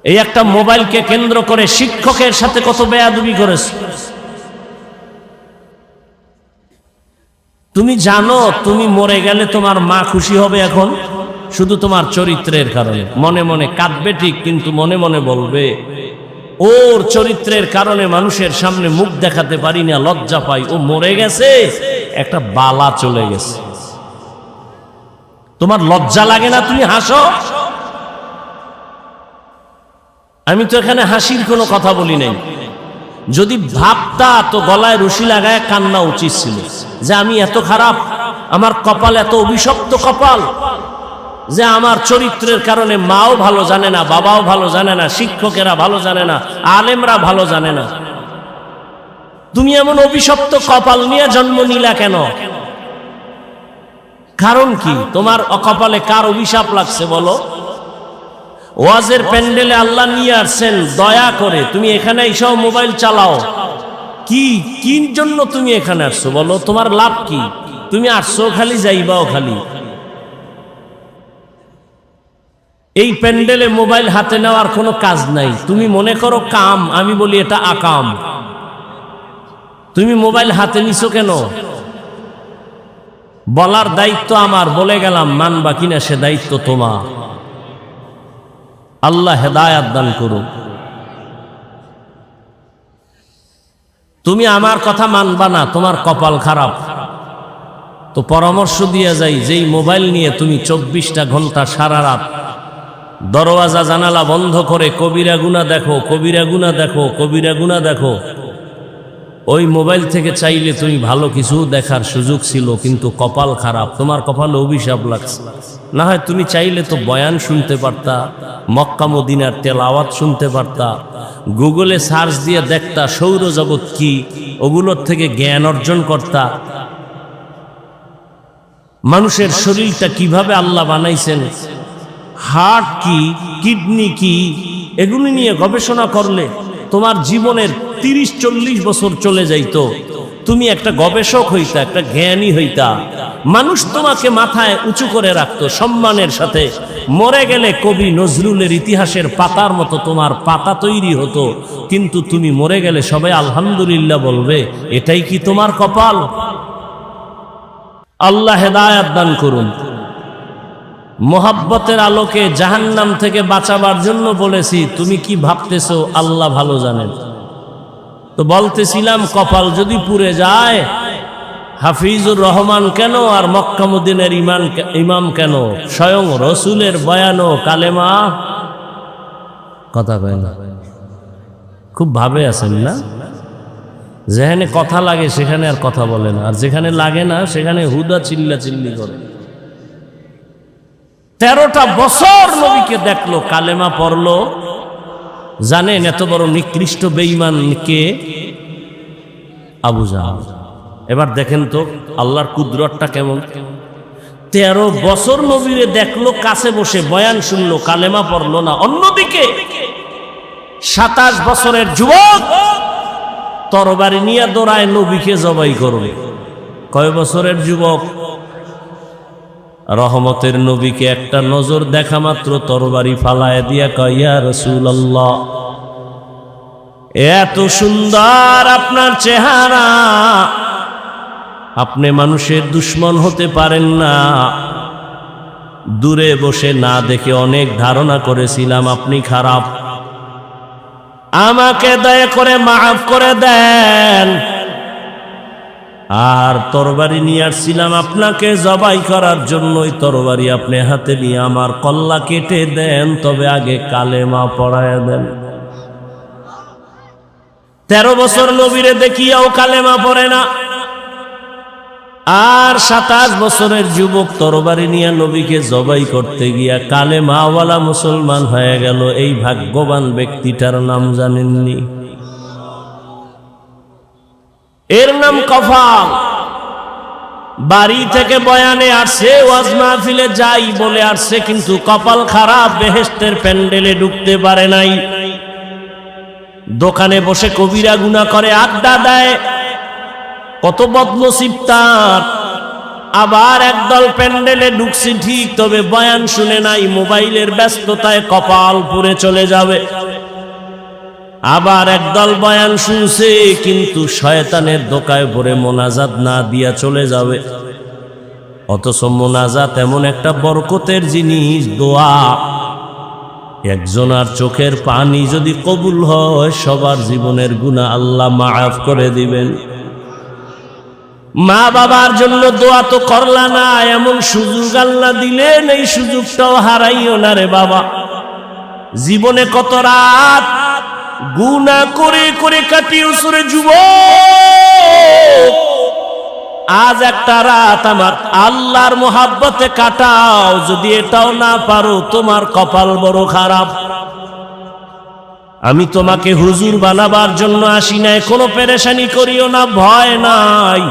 এই একটা মোবাইলকে কেন্দ্র করে শিক্ষকের সাথে কত বেয়াদবি করেছো। তুমি জানো তুমি মরে গেলে তোমার মা খুশি হবে এখন শুধু তোমার চরিত্রের কারণে। মনে মনে কাঁদবে ঠিক, কিন্তু মনে মনে বলবে ওর চরিত্রের কারণে মানুষের সামনে মুখ দেখাতে পারি না, লজ্জা পাই। ও মরে গেছে, একটা বালা চলে গেছে। তোমার লজ্জা লাগে না? তুমি হাসো। আমি তো এখানে হাসির কোনো কথা বলি নাই। যদি ভাবতা তো গলায় রশি লাগায় কান্না উচিত ছিল যে আমি এত খারাপ, আমার কপাল এত অভিশপ্ত কপাল যে আমার চরিত্রের কারণে মাও ভালো জানে না, বাবাও ভালো জানে না, শিক্ষকেরা ভালো জানে না, আলেমরা ভালো জানে না। তুমি এমন অভিশপ্ত কপাল নিয়ে জন্ম নিলা কেন? কারণ কি? তোমার কপালে কার অভিশাপ লাগছে বলো? ওয়াজের প্যান্ডেলে আল্লাহ নিয়ে আসছেন দয়া করে, তুমি এখানে এসব মোবাইল চালাও। কি জন্য তুমি এখানে আসছো বলো? তোমার লাভ কি? তুমি আসছো খালি, যাইবাও খালি। এই প্যান্ডেলে মোবাইল হাতে নেওয়ার কোনো কাজ নাই। তুমি মনে করো কাম, আমি বলি এটা আকাম। তুমি মোবাইল হাতে নিছো কেন? বলার দায়িত্ব আমার, বলে গেলাম, মানবা কিনা সে দায়িত্ব তোমার। আল্লাহ হেদায়াত দান করুন। তুমি আমার কথা মানবা না, তোমার কপাল খারাপ। তো পরামর্শ দিয়ে যাই, যেই মোবাইল নিয়ে তুমি 24টা ঘন্টা সারা রাত দরওয়াজা জানালা বন্ধ করে কবিরা গুনাহ দেখো, কবিরা গুনাহ দেখো, কবিরা গুনাহ দেখো, ওই মোবাইল থেকে চাইলে তুমি ভালো কিছু দেখার সুযোগ ছিল, কিন্তু কপাল খারাপ, তোমার কপালে অভিশাপ লাগছে। না হয় তুমি চাইলে তো বয়ান শুনতে পারতা, মক্কা মদিনার তেলাওয়াত শুনতে পারতা, গুগলে সার্চ দিয়ে দেখতা সৌরজগৎ কি, ওগুলোর থেকে জ্ঞান অর্জন করতা। মানুষের শরীরটা কিভাবে আল্লাহ বানাইছেন, হার্ট কি, কিডনি কি, এগুলি নিয়ে গবেষণা করলে তোমার জীবনের 30-40 বছর চলে যাইতো। তুমি একটা গবেষক হইতা, একটা জ্ঞানী হইতা। মানুষ তোমাকে মাথায় উঁচু করে রাখতো সম্মানের সাথে। মরে গেলে কবি নজরুলের ইতিহাসের পাতার মতো তোমার পাতা তৈরি হতো, কিন্তু তুমি মরে গেলে সবাই আলহামদুলিল্লাহ বলবে। এটাই কি তোমার কপাল? আল্লাহ হেদায়াত দান করুন। মোহাব্বতের আলোকে জাহান্নাম থেকে বাঁচাবার জন্য বলেছি, তুমি কি ভাবতেছো আল্লাহ ভালো জানেন। তো বলতেছিলাম কপাল যদি পুড়ে যায়, হাফিজুর রহমান কেন আর মক্কা মদিনার ইমাম কেন, স্বয়ং রসুলের বয়ানও কালেমা কথা কয় না। খুব ভাবে আছেন না? যেখানে কথা লাগে সেখানে আর কথা বলে না, আর যেখানে লাগে না সেখানে হুদা চিল্লা চিল্লি করে। 13টা বছর নবীকে দেখলো, কালেমা পড়লো। জানেন এত বড় নিকৃষ্ট বেঈমান কে? আবু জাহল। এবার দেখেন তো আল্লাহর কুদরতটা কেমন। 13 বছর নবীরে দেখলো, কাছে বসে বয়ান শুনলো, কালেমা পড়লো না। অন্যদিকে 27 বছরের যুবক তরবারি নিয়ে দৌড়ায় নবীকে জবাই করবে। কয় বছরের যুবক? রহমতের নবীকে একটা নজর দেখা মাত্র তরবারি ফালায় দিয়া কয়, ইয়া রাসূলুল্লাহ, এত সুন্দর আপনার চেহারা, আপনি মানুষের দুশ্মন হতে পারেন না। দূরে বসে না দেখে অনেক ধারণা করেছিলাম আপনি খারাপ, আমাকে দয়া করে মাফ করে দেন। আর তরবারি নিয়ে আসছিলাম আপনাকে জবাই করার জন্যই, তরবারি আপনি হাতে নিয়ে আমার কল্লা কেটে দেন, তবে আগে কালেমা পড়ায় দেন। 13 বছর নবীরে দেখিয়াও কালেমা পড়ে না, আর 27 বছরের যুবক তরবারি নিয়ে নবীকে জবাই করতে গিয়া কালেমাওয়ালা মুসলমান হয়ে গেল। এই ভাগ্যবান ব্যক্তিটার নাম জানেননি? এর নাম কফাল। বাড়ি থেকে বয়ানে আসছে, ওয়াজ মাহফিলে যাই বলে আসছে, কিন্তু কপাল খারাপ, বেহেশতের প্যান্ডেলে ঢুকতে পারে নাই। দোকানে বসে কবিরা গুনাহ করে আড্ডা দেয়, কত বদনসিব তার। আবার একদল প্যান্ডেলে ঢুকছে ঠিক, তবে বয়ান শুনে নাই, মোবাইলের ব্যস্ততায় কপাল পুড়ে চলে যাবে। আবার একদল বয়ান শুনছে, কিন্তু শয়তানের দোকায় ভরে মোনাজাত না দিয়া চলে যাবে। অথচ মোনাজাত এমন একটা বরকতের জিনিস, দোয়া। একজনার চোখের পানি যদি কবুল হয়, সবার জীবনের গুনাহ আল্লাহ মাফ করে দিবেন। মা বাবার জন্য দোয়া তো করলা না, এমন সুযোগ আল্লাহ দিলেন, এই সুযোগটাও হারাইও না রে বাবা। জীবনে কত রাত গুনাহ করে করে কাটিয়েছো রে যুবক। আজ একটা রাত আমার আল্লাহর মোহাব্বতে কাটাও। যদি এটাও না পারো, তোমার কপাল বড় খারাপ। আমি তোমাকে হুজুর বানাবার জন্য আসি নাই, কোনো পেরেশানি করিও না, ভয় নাই।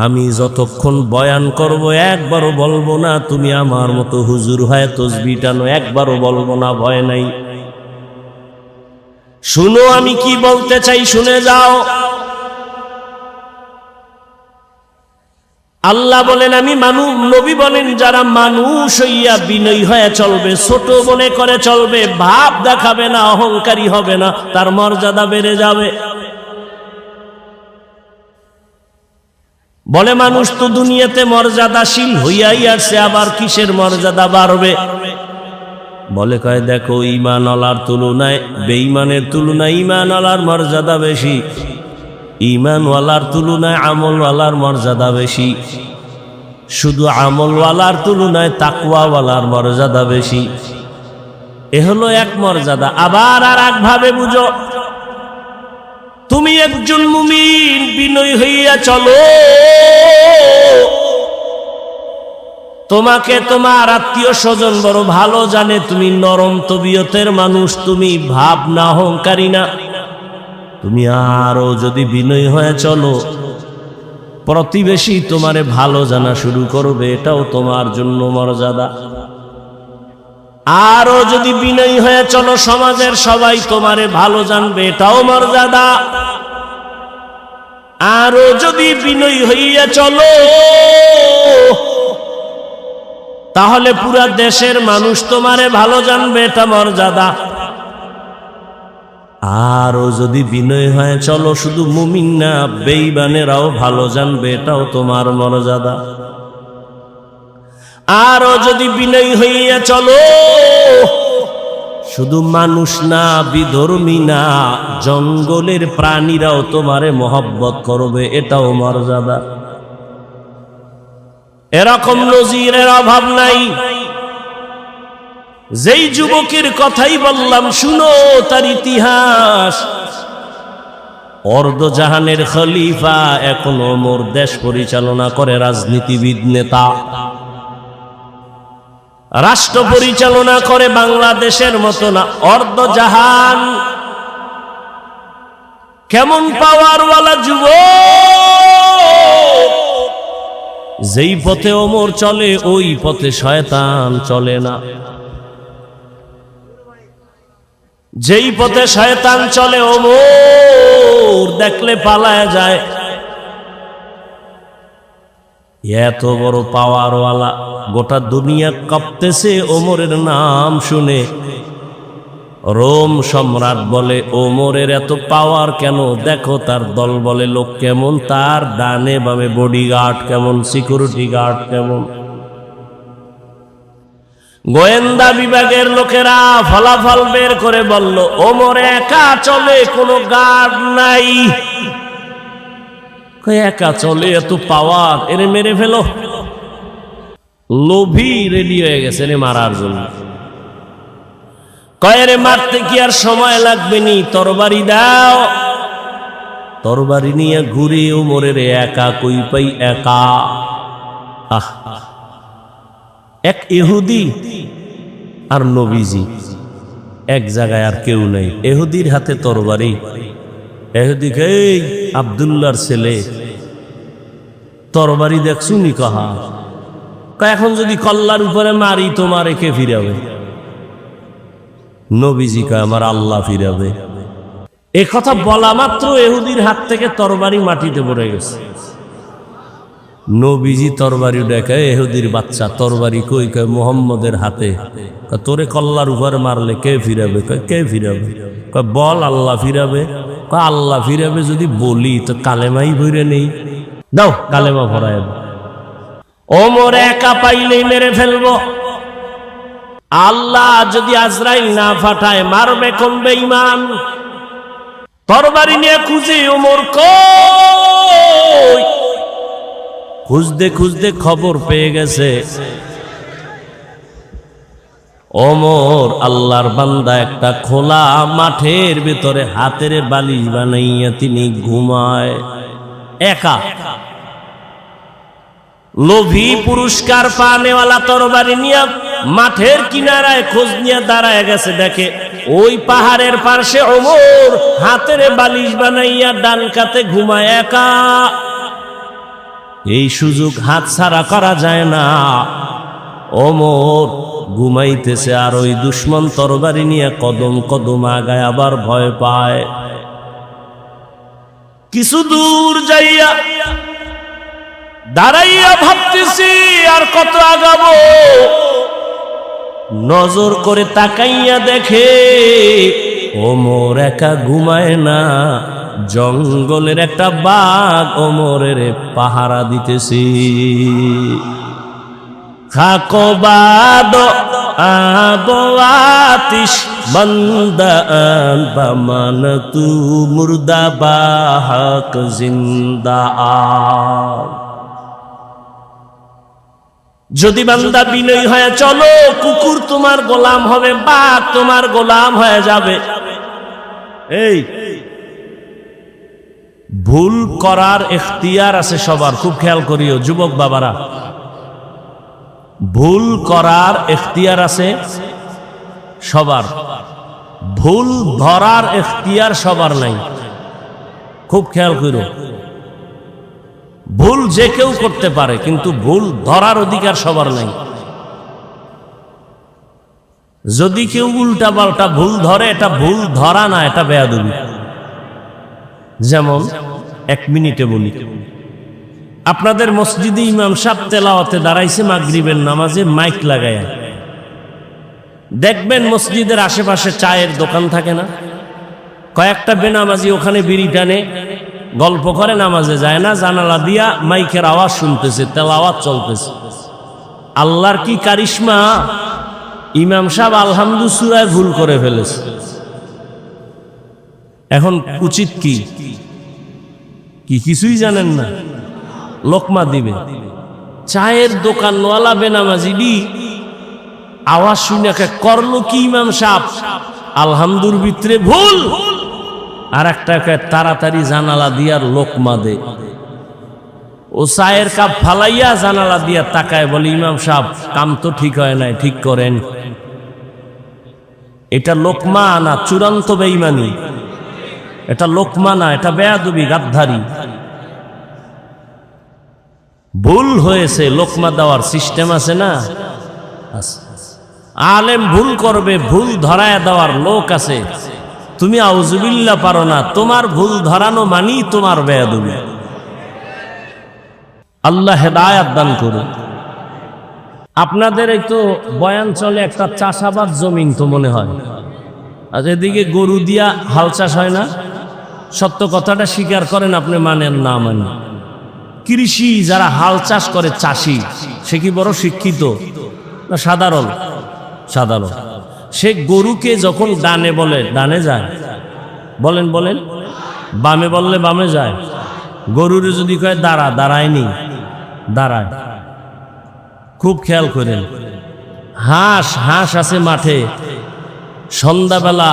আমি যতক্ষণ বয়ান করব একবারও বলবো না তুমি আমার মতো হুজুর হয়ে তসবিহ টানো, একবারও বলবো না, ভয় নাই। শুনো আমি কি বলতে চাই, শুনে যাও। আল্লাহ বলেন আমি মানুষ, নবী বলেন যারা মানুষ হইয়া বিনয়ী হয়ে চলবে, ছোট মনে করে চলবে, ভাব দেখাবে না, অহংকারী হবে না, তার মর্যাদা বেড়ে যাবে। বলে মানুষ তো দুনিয়াতে মর্যাদাশীল হইয়াই আসছে, আবার কিসের মর্যাদা বাড়বে? বলে কয় দেখো, ঈমানওয়ালার তুলনায় বেঈমানের তুলনায় ঈমানওয়ালার মর্যাদা বেশি, ঈমানওয়ালার তুলনায় আমলওয়ালার মর্যাদা বেশি, শুধু আমলওয়ালার তুলনায় তাকওয়াওয়ালার মর্যাদা বেশি। এ হলো এক মর্যাদা। আবার আর এক ভাবে বুঝো, তুমি একজন মুমিন বিনয়ী হইয়া চলো, তোমাকে তোমার আত্মীয় স্বজন বড় ভালো জানে, তুমি নরম তবিয়তের মানুষ, তুমি ভাব না, অহংকারী না। তুমি আরো যদি বিনয়ী হয়ে চলো, প্রতিবেশী তোমারে ভালো জানা শুরু করবে, এটাও তোমার জন্য মর্যাদা। আরো যদি বিনয়ী হয়ে চলো, সমাজের সবাই তোমারে ভালো জানবে, এটাও মর্যাদা। আরো যদি বিনয়ী হইয়া চলো, তাহলে পুরা দেশের মানুষ তোমারে ভালো জানবে, এটা মর্যাদা। আরো যদি বিনয় হয়ে চলো, শুধু মুমিন না বেঈমানেরাও ভালো জানবে, এটাও তোমার মর্যাদা। আরো যদি বিনয়ী হইয়া চলো, শুধু মানুষ না, বিধর্মী না, জঙ্গলের প্রাণীরাও তোমারে মহব্বত করবে, এটাও মর্যাদা। এরকম নজিরের অভাব নাই। যেই যুবকের কথাই বললাম, শুনো তার ইতিহাস। অর্ধজাহানের খলিফা, এখন ওমর দেশ পরিচালনা করে, রাজনীতিবিদ, নেতা, রাষ্ট্র পরিচালনা করে, বাংলাদেশের মতো না, অর্ধজাহান। কেমন পাওয়ারওয়ালা যুবক! যেই পথে ওমর চলে, ওই পথে শয়তান চলে না। যেই পথে শয়তান চলে, ওমর দেখলে পালায় যায়। এত বড় পাওয়ারওয়ালা, গোটা দুনিয়া কাঁপতেছে ওমরের নাম শুনে। রোম সম্রাট বলে ওমরের এত পাওয়ার কেন? দেখো তার দল বলে লোক কেমন, তার ডানে বামে বডিগার্ড কেমন, সিকিউরিটি গার্ড কেমন। গোয়েন্দা বিভাগের লোকেরা ফলাফল বের করে বলল, ওমর একা চলে, কোনো গার্ড নাই। একা চলে, এত পাওয়ার, এরে মেরে ফেলো। লোভী রেডি হয়ে গেছে রে মারার জন্য। কয়েরে মারতে কি আর সময় লাগবে নি, তরবারি দাও। তরবারি নিয়ে ঘুরে ওমরের একা কই পাই একা। আহ, এক ইহুদি আর নবীজি এক জায়গায়, আর কেউ নেই। ইহুদির হাতে তরবারি। ইহুদি এই আব্দুল্লাহর ছেলে, তরবারি দেখছু নি? কাহা এখন যদি কল্লার উপরে মারি তোমার কে ফিরাবে? নবীজি কয় আমার আল্লাহ ফিরাবে। এ কথা বলা মাত্র ইহুদির হাত থেকে তরবারি মাটিতে পড়ে গেছে। নবীজি তরবারি দেখে, ইহুদির বাচ্চা তরবারি কই? কয় মুহাম্মদের হাতে। তোরে কল্লার উপরে মারলে কে ফিরাবে? কয় কে ফিরাবে? কয় বল আল্লাহ ফিরাবে। কয় আল্লাহ ফিরাবে যদি বলি তো কালেমাই ভরে নেই, দাও কালেমা ভরায়। ওমর একা পাইলেই মেরে ফেলবো। আল্লাহ যদি আজরাইল না ফাটায় মারবে কোন বেঈমান? তরবারি নিয়ে খুঁজে ওমর কই, খুঁজতে খুঁজতে খবর পেয়ে গেছে ওমর আল্লাহর বান্দা একটা খোলা মাঠের ভিতরে হাতের বালিশ বানাইয়া তিনি ঘুমায় একা। লোভী পুরস্কার পানেওয়ালা তরবারি নিয়ে মাঠের কিনারায় খোঁজ নিয়ে দাঁড়ায় গেছে, দেখে ওই পাহাড়ের পাশে ওমর হাতের বালিশ বানাইয়া ডান কাতে ঘুমায় একা। এই সুযোগ হাতছাড়া করা যায় না। ওমর ঘুমাইতেছে আর ওই দুশ্মন তরবারি নিয়ে কদম কদম আগায়, আবার ভয় পায়। কিছু দূর যাইয়া দাঁড়াইয়া ভাবতেছি আর কত আগাবো। নজর করে তাকাইয়া দেখে ওমর একা ঘুমায় না, জঙ্গলের একটা বাঘ ওমরের পাহারা দিতেছি। খাকবাদ আবওয়াতিশ বন্দান বামান তু মুর্দা বাহক জিন্দা। যদি বান্দা বিনয়ী হয়ে চলো, কুকুর তোমার গোলাম হবে, বাঘ তোমার গোলাম হয়ে যাবে। এই ভুল করার এখতিয়ার আছে সবার, খুব খেয়াল করিও যুবক বাবারা। ভুল করার এখতিয়ার আছে সবার, ভুল ধরার এখতিয়ার সবার নাই। খুব খেয়াল করো, ভুল যে কেউ করতে পারে কিন্তু ভুল ধরার অধিকার সবার নাই। যদি কেউ উল্টা পাল্টা ভুল ধরে, এটা ভুল ধরা না, এটা বেয়াদবি। যেমন এক মিনিটে বলি, আপনাদের মসজিদে ইমাম সাহেব তেলাওয়াতে দাঁড়াইছে মাগরিবের নামাজে মাইক লাগায়া। দেখবেন মসজিদের আশেপাশে চায়ের দোকান থাকে না, কয়েকটা বেনামাজি ওখানে বিড়ি টানে, গল্প করে, নামাজে যায় না, জানালা দিয়া মাইকের আওয়াজ শুনতেছে, তেলাওয়াত চলতেছে। আল্লাহর কি কারিশমা! ইমাম সাহেব আলহামদু সূরায় ভুল করে ফেলেছে। এখন উচিত কি? কিছুই জানেন না, লোকমা দিবে। চায়ের দোকানওয়ালা বেনামাজি আওয়াজ শুনে করলো কি ইমাম সাহেব? আলহামদুর ভিতরে ভুল। আর একটা তাড়াতাড়ি জানালা দিয়ার লোকমা দে। ও চায়ের কাপ ফালাইয়া জানালা দিয়া তাকায়, বলে ইমাম সাহেব কাম তো ঠিক হয় নাই, ঠিক করেন। এটা লোকমা না চূড়ান্ত বেঈমানি? এটা লোকমা না, এটা বেয়াদবি, গাদ্দারি। ভুল হয়েছে, লোকমা দেওয়ার সিস্টেম আছে না? আলেম ভুল করবে, ভুল ধরায় দেওয়ার লোক আছে। তুমি আউযুবিল্লাহ পারো না, তোমার ভুল ধরানো মানি তোমার বেয়াদবি। আল্লাহ হেদায়েত দান করুন। আপনাদের এই তো বয়ান চলে একটা চাষাবাদ জমিন তো মনে হয়, আর এদিকে গরু দিয়া হাল চাষ হয় না? সত্য কথাটা স্বীকার করেন, আপনি মানেন না মানেন। কৃষি যারা হাল চাষ করে, চাষি, সে কি বড় শিক্ষিত না সাধারণ? সাধারণ। সে গরুকে যখন ডানে বলে ডানে যায়, বলেন বলেন, বামে বললে বামে যায়। গরুরে যদি কয় দাঁড়া, দাঁড়ায়নি, দাঁড়ায়। খুব খেয়াল করেন। হাঁস, হাঁস আছে মাঠে, সন্ধ্যাবেলা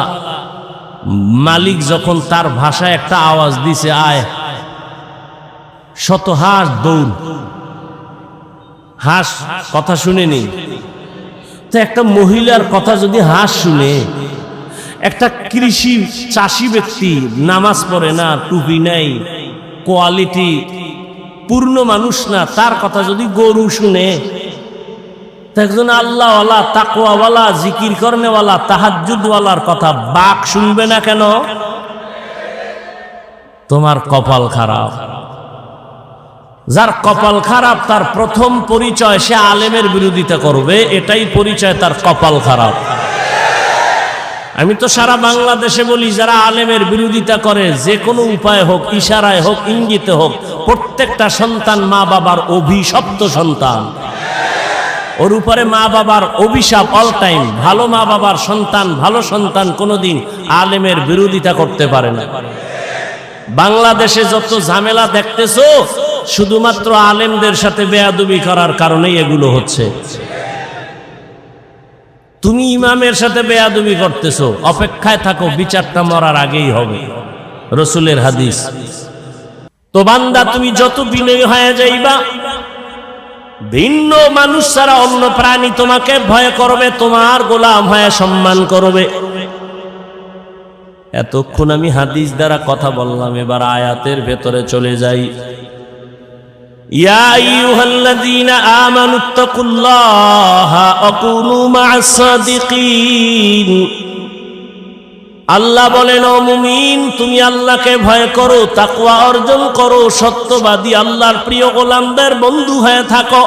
মালিক যখন তার ভাষায় একটা আওয়াজ দিছে, আয়, শত হাঁস দৌড়। হাঁস কথা শুনেনি তো, একটা মহিলার কথা যদি হাঁস শুনে, একটা কৃষি চাষি ব্যক্তি নামাজ পড়ে না, টুপি নাই, কোয়ালিটি পূর্ণ মানুষ না, তার কথা যদি গরু শুনে, একজন আল্লাহওয়ালা, তাকওয়াওয়ালা, জিকির করনেওয়ালা, তাহাজ্জুদওয়ালার কথা বাঘ শুনবে না কেন? তোমার কপাল খারাপ। যার কপাল খারাপ তার প্রথম পরিচয় সে আলেমের বিরোধিতা করবে, এটাই পরিচয় তার কপাল খারাপ। আমি তো সারা বাংলাদেশে বলি, যারা আলেমের বিরোধিতা করে, যে কোনো উপায় হোক, ইশারায় হোক, ইঙ্গিতে হোক, প্রত্যেকটা সন্তান মা বাবার অভিশপ্ত সন্তান। ওর উপরে মা বাবার অভিশাপ অল টাইম। ভালো মা বাবার সন্তান, ভালো সন্তান কোনোদিন আলেমের বিরোধিতা করতে পারে না। বাংলাদেশে যত ঝামেলা দেখতেছো, শুধুমাত্র আলেমদের সাথে বেয়াদবি করার কারণেই এগুলো হচ্ছে। তুমি ইমামের সাথে বেয়াদবি করতেছো, অপেক্ষায় থাকো, বিচারটা মরার আগেই হবে, রসুলের হাদিস। তো বান্দা, তুমি যত বিনয়ী হয়ে যাইবা, ভিন্ন মানুষ ছাড়া অন্য প্রাণী তোমাকে ভয় করবে, তোমার গোলাম হয়ে সম্মান করবে। এতক্ষণ আমি হাদিস দ্বারা কথা বললাম, এবার আয়াতের ভেতরে চলে যাই। ইয়া আইয়ুহাল্লাযীনা আমানুত্তাকুল্লাহা ওয়া কুনু মা'আস সাদিকিন। আল্লাহ বলেন, ও মুমিন, তুমি আল্লাহকে ভয় করো, তাকওয়া অর্জন করো, সত্যবাদী আল্লাহর প্রিয় গোলামদের বন্ধু হয়ে থাকো।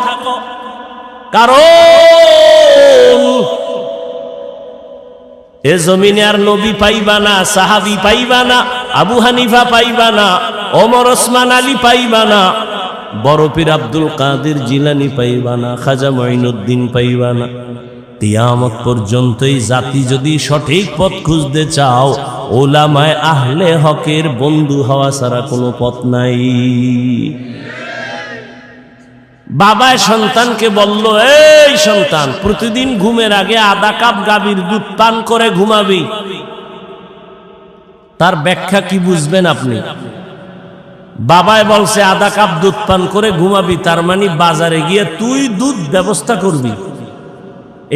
কারণ এ জমিনে আর নবী পাইবা না, সাহাবী পাইবা না, আবু হানিফা পাইবা না, ওমর ওসমান আলী পাইবা না, বড় পীর আব্দুল কাদের জিলানী পাইবা না, খাজা মঈনুদ্দিন পাইবা না। কিয়ামত পর্যন্ত এই জাতি যদি সঠিক পথ খুঁজতে চাও, উলামায়ে আহলে হকের বন্ধু হওয়া ছাড়া কোনো পথ নাই। বাবায় সন্তানকে বলল, এই সন্তান, প্রতিদিন ঘুমের আগে আধা কাপ গাভীর দুধ পান করে ঘুমাবি। তার ব্যাখ্যা কি বুঝবেন আপনি? বাবায় বলছে আধা কাপ দুধ পান করে ঘুমাবি, তার মানে বাজারে গিয়ে তুই দুধ ব্যবস্থা করবি,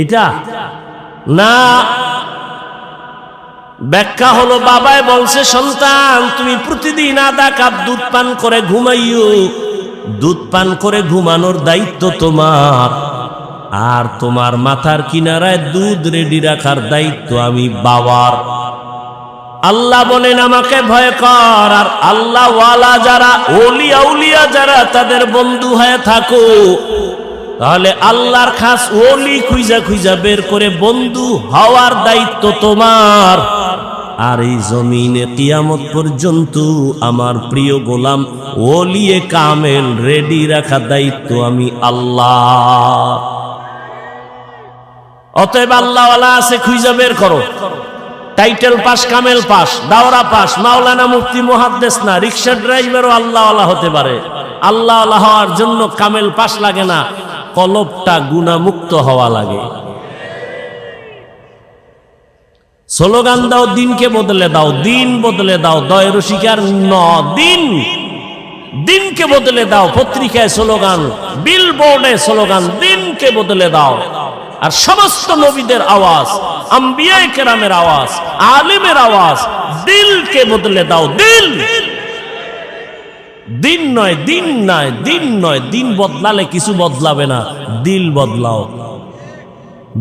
এটা না। ব্যাখ্যা হলো, বাবায় বলছে, সন্তান, তুমি প্রতিদিন আধা কাপ দুধ পান করে ঘুমাইও, দুধ পান করে ঘুমানোর দায়িত্ব তোমার, আর তোমার মাথার কিনারায় দুধ রেডি রাখার দায়িত্ব আমি বাবার। আল্লাহ বলেন, আমাকে ভয় কর, আর আল্লাহ ওয়ালা যারা, ওলিয়া উলিয়া যারা, তাদের বন্ধু হয়ে থাকো। তাহলে আল্লাহর খাস ওলি খুঁজা খুঁজা বের করে বন্ধু হওয়ার দায়িত্ব তোমার। আর এই জমিনে কিয়ামত পর্যন্ত আমার প্রিয় গোলাম ওলিয়ে কামেল রেডি রাখা দায়িত্ব আমি আল্লাহ। অতএব আল্লাহ ওয়ালা আছে, খুঁজা বের করো। টাইটেল পাস, কামেল পাস, দাওরা পাস, মাওলানা, মুফতি, মুহাদ্দিস না, রিকশা ড্রাইভারও আল্লাহ ওয়ালা হতে পারে। আল্লাহ ওয়ালা হওয়ার জন্য কামেল পাস লাগে না, কলবটা গুনাহমুক্ত হওয়া লাগে। স্লোগান দাও, দিনকে বদলে দাও, দিন বদলে দাও, দয় রসিকার দিন, দিনকে বদলে দাও। পত্রিকায় স্লোগান, বিলবোর্ডে স্লোগান, দিনকে বদলে দাও। আর সমস্ত নবীদের আওয়াজ, আম্বিয়ায়ে কেরামের আওয়াজ, আলেমের আওয়াজ, দিলকে বদলে দাও। দিল, দিন নয়, দিন নয়, দিন নয়। দিন বদলালে কিছু বদলাবে না, দিল বদলাও।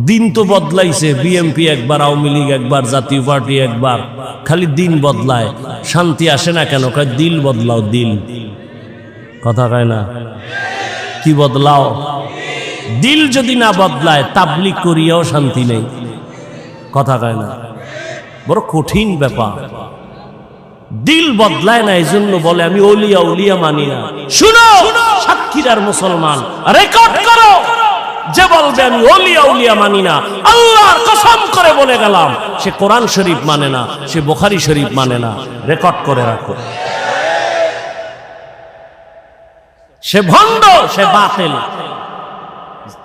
দিন তো বদলাইছে, বিএমপি একবার, আওয়ামী লীগ একবার, জাতীয় পার্টি একবার, খালি দিন বদলায়, শান্তি আসে না কেন? কয় দিল বদলাও, দিল। কথা কয় না? কি বদলাও? দিল যদি না বদলায়, তাবলীগ করিয়াও শান্তি নেই। কথা কয় না? বড় কঠিন ব্যাপার। দিল বদলায় না, এই জন্য বলে আমি ওলিয়া উলিয়া মানি না। শুনো সাতক্ষীরার মুসলমান, রেকর্ড করো, যে বলবে আমি ওলিয়া উলিয়া মানি না, আল্লাহর কসম করে বলে গেলাম, সে কোরআন শরীফ মানে না, সে বুখারী শরীফ মানে না। রেকর্ড করে রাখো। সে ভণ্ড, সে বাতিল।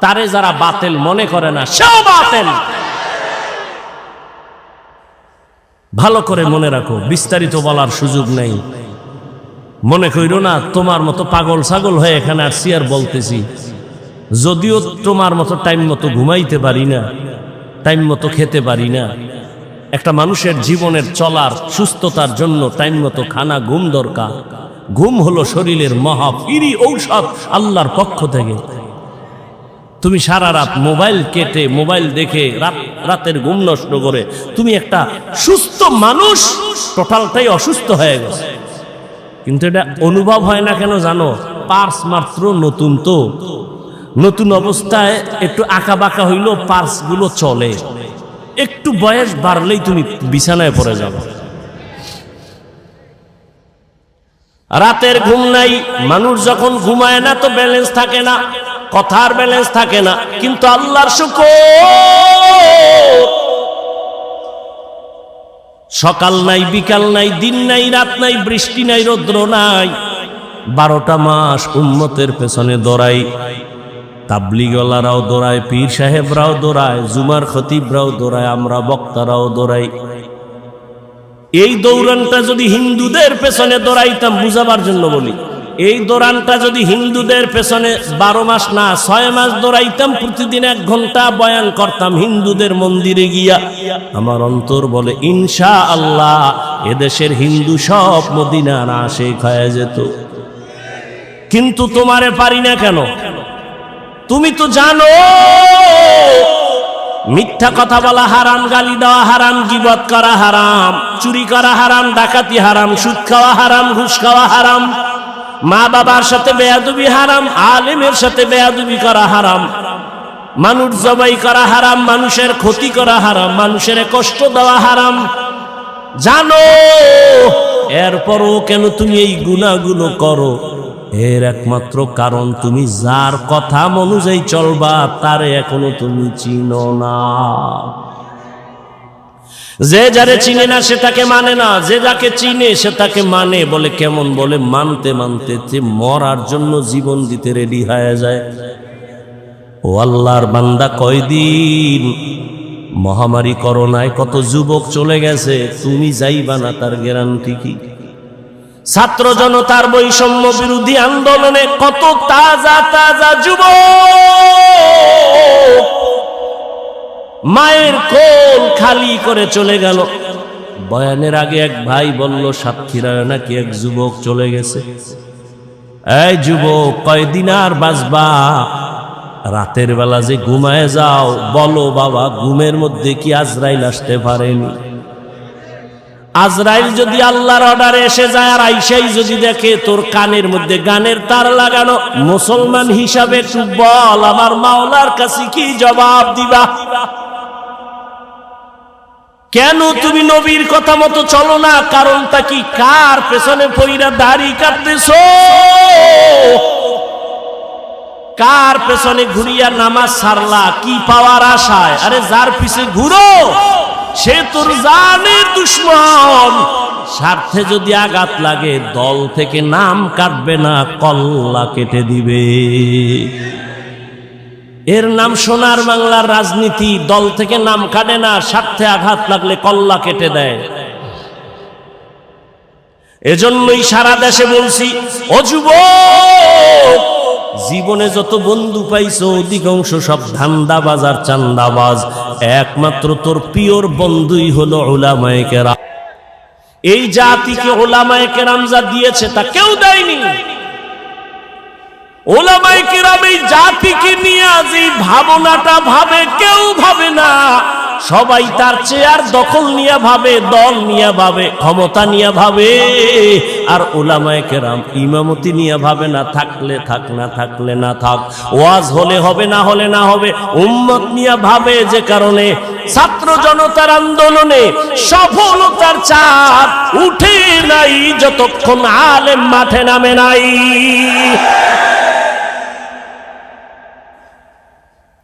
তারে যারা বাতিল মনে করে না, সেও বাতিল। ভালো করে মনে রাখো, বিস্তারিত বলার সুযোগ নেই। মনে কইরো না তোমার মতো পাগল ছাগল হয়ে এখানে আসছি আর বলতেছি। যদিও তোমার মতো টাইম মতো ঘুমাইতে পারি না, টাইম মতো খেতে পারি না। একটা মানুষের জীবনের চলার সুস্থতার জন্য টাইম মতো খানা, ঘুম দরকার। ঘুম হলো শরীরের মহা ফ্রি ঔষধ আল্লাহর পক্ষ থেকে। তুমি সারা রাত মোবাইল কেটে, মোবাইল দেখে রাতের ঘুম নষ্ট করে তুমি একটা সুস্থ মানুষ, টোটালটাই অসুস্থ হয়ে গেছে। কিন্তু এটা অনুভব হয় না কেন জানো? পার্স মাত্র নতুন, তো নতুন অবস্থায় একটু আঁকা বাঁকা হইলেও পার্স গুলো চলে। একটু বয়স বাড়লেই তুমি বিছানায় পড়ে যাবে। রাতের ঘুম নাই। মানুষ যখন ঘুমায় না তো ব্যালেন্স থাকে না, কথার ব্যালেন্স থাকে না। কিন্তু আল্লাহর শুকর, সকাল নাই, বিকাল নাই, দিন নাই, রাত নাই, বৃষ্টি নাই, রৌদ্র নাই, 12টা মাস উম্মতের পেছনে দৌড়াই। তাবলিগওয়ালারাও দৌড়ায়, পীর সাহেবরাও দৌড়ায়, জুমার খতিবরাও দৌড়ায়, আমরা বক্তারাও দৌড়াই। এই দৌড়ানটা যদি হিন্দুদের পেছনে দৌড়াইতাম, বুঝাবার জন্য বলি, এই দৌড়ানটা যদি হিন্দুদের পেছনে 12 মাস না 6 মাস দৌড়াইতাম, প্রতিদিন 1 ঘন্টা বয়ান করতাম হিন্দুদের মন্দিরে গিয়া, আমার অন্তর বলে ইনশাআল্লাহ এদেশের হিন্দু সব মদিনার আশিক হয়ে যেত। কিন্তু তোমারে পারি না কেন? তুমি তো জানো মিথ্যা কথা বলা হারাম, গালি দেওয়া হারাম, গীবত করা হারাম, চুরি করা হারাম, ডাকাতি হারাম, সুদ খাওয়া হারাম, ঘুষ খাওয়া হারাম, মা বাবার সাথে বেয়াদবি হারাম, আলেমের সাথে বেয়াদবি করা হারাম, মানুষ জবাই করা হারাম, মানুষের ক্ষতি করা হারাম, মানুষের কষ্ট দেওয়া হারাম। জানো, এরপরও কেন তুমি এই গুনাহগুলো করো? এর একমাত্র কারণ তুমি যার কথা অনুযায়ী চলবা তারে এখনো তুমি চিনো না। যে যারে চিনে না সে তাকে মানে না, যে যাকে চিনে সে তাকে মানে। বলে কেমন? বলে মানতে মানতে যে মরার জন্য জীবন দিতে রেডি হয়ে যায়। ও আল্লাহর বান্দা, কয়দিন মহামারী করোনায় কত যুবক চলে গেছে, তুমি যাইবা না তার গ্যারান্টি কি? ছাত্র জনতার বৈষম্য বিরোধী আন্দোলনে কত তাজা তাজা যুবক মায়ের কোল খালি করে চলে গেল। বয়ানের আগে এক ভাই বলল সাতক্ষীরায় নাকি এক যুবক চলে গেছে। এই যুবক, কয়দিন আর বাঁচবা? রাতের বেলা যে ঘুমায় যাও, বলো বাবা, ঘুমের মধ্যে কি আজরাইল আসতে পারেনি? আজরাইল যদি আল্লাহর অর্ডারে এসে যায় আর আইসাই যদি দেখে তোর কানের মধ্যে গানের তার লাগানো, মুসলমান হিসাবে একটু বল, আমার মাওলার কাছে কি জবাব দিবা? কেন তুমি নবীর কথা মতো চলো না? কারণটা কি? কার পেছনে পইরা দাড়ি কাটতেছো? কার পেছনে ঘুরিয়া নামাজ ছাড়লা? কি পাওয়ার আশায়? আরে যার পিছে ঘুরো সে তোর জানের দুশমন। স্বার্থে যদি আঘাত লাগে দল থেকে নাম কাটবে না, কল্লা কেটে দিবে। এর নাম সোনার বাংলার রাজনীতি। দল থেকে নাম কাটে না, স্বার্থে আঘাত লাগলে কল্লা কেটে দেয়। এজন্যই সারা দেশে বলছি, ও যুবক, জীবনে যত বন্ধু পাইছো অধিকাংশ সব ধান্দাবাজ আর চান্দাবাজ। একমাত্র তোর পিওর বন্ধুই হলো উলামায়ে কেরাম। এই জাতিকে উলামায়ে কেরাম যা দিয়েছে তা কেউ দেয়নি। উলামায়ে কেরাম এই জাতিকে নিয়ে যে ভাবনাটা ভাবে, কেউ ভাবে না। সবাই তার চেয়ার দখল নিয়ে ভাবে, দল নিয়ে ভাবে, ক্ষমতা নিয়ে ভাবে। আর উলামায়ে কেরাম ইমামতি নিয়ে ভাবে না, থাকলে থাক, না থাকলে না থাক, ওয়াজ হলে হবে, না হলে না হবে। উম্মত নিয়ে ভাবে, যে কারণে ছাত্র জনতার আন্দোলনে সফলতার চাঁদ উঠে নাই যতক্ষণ আলেম মাঠে নামে নাই।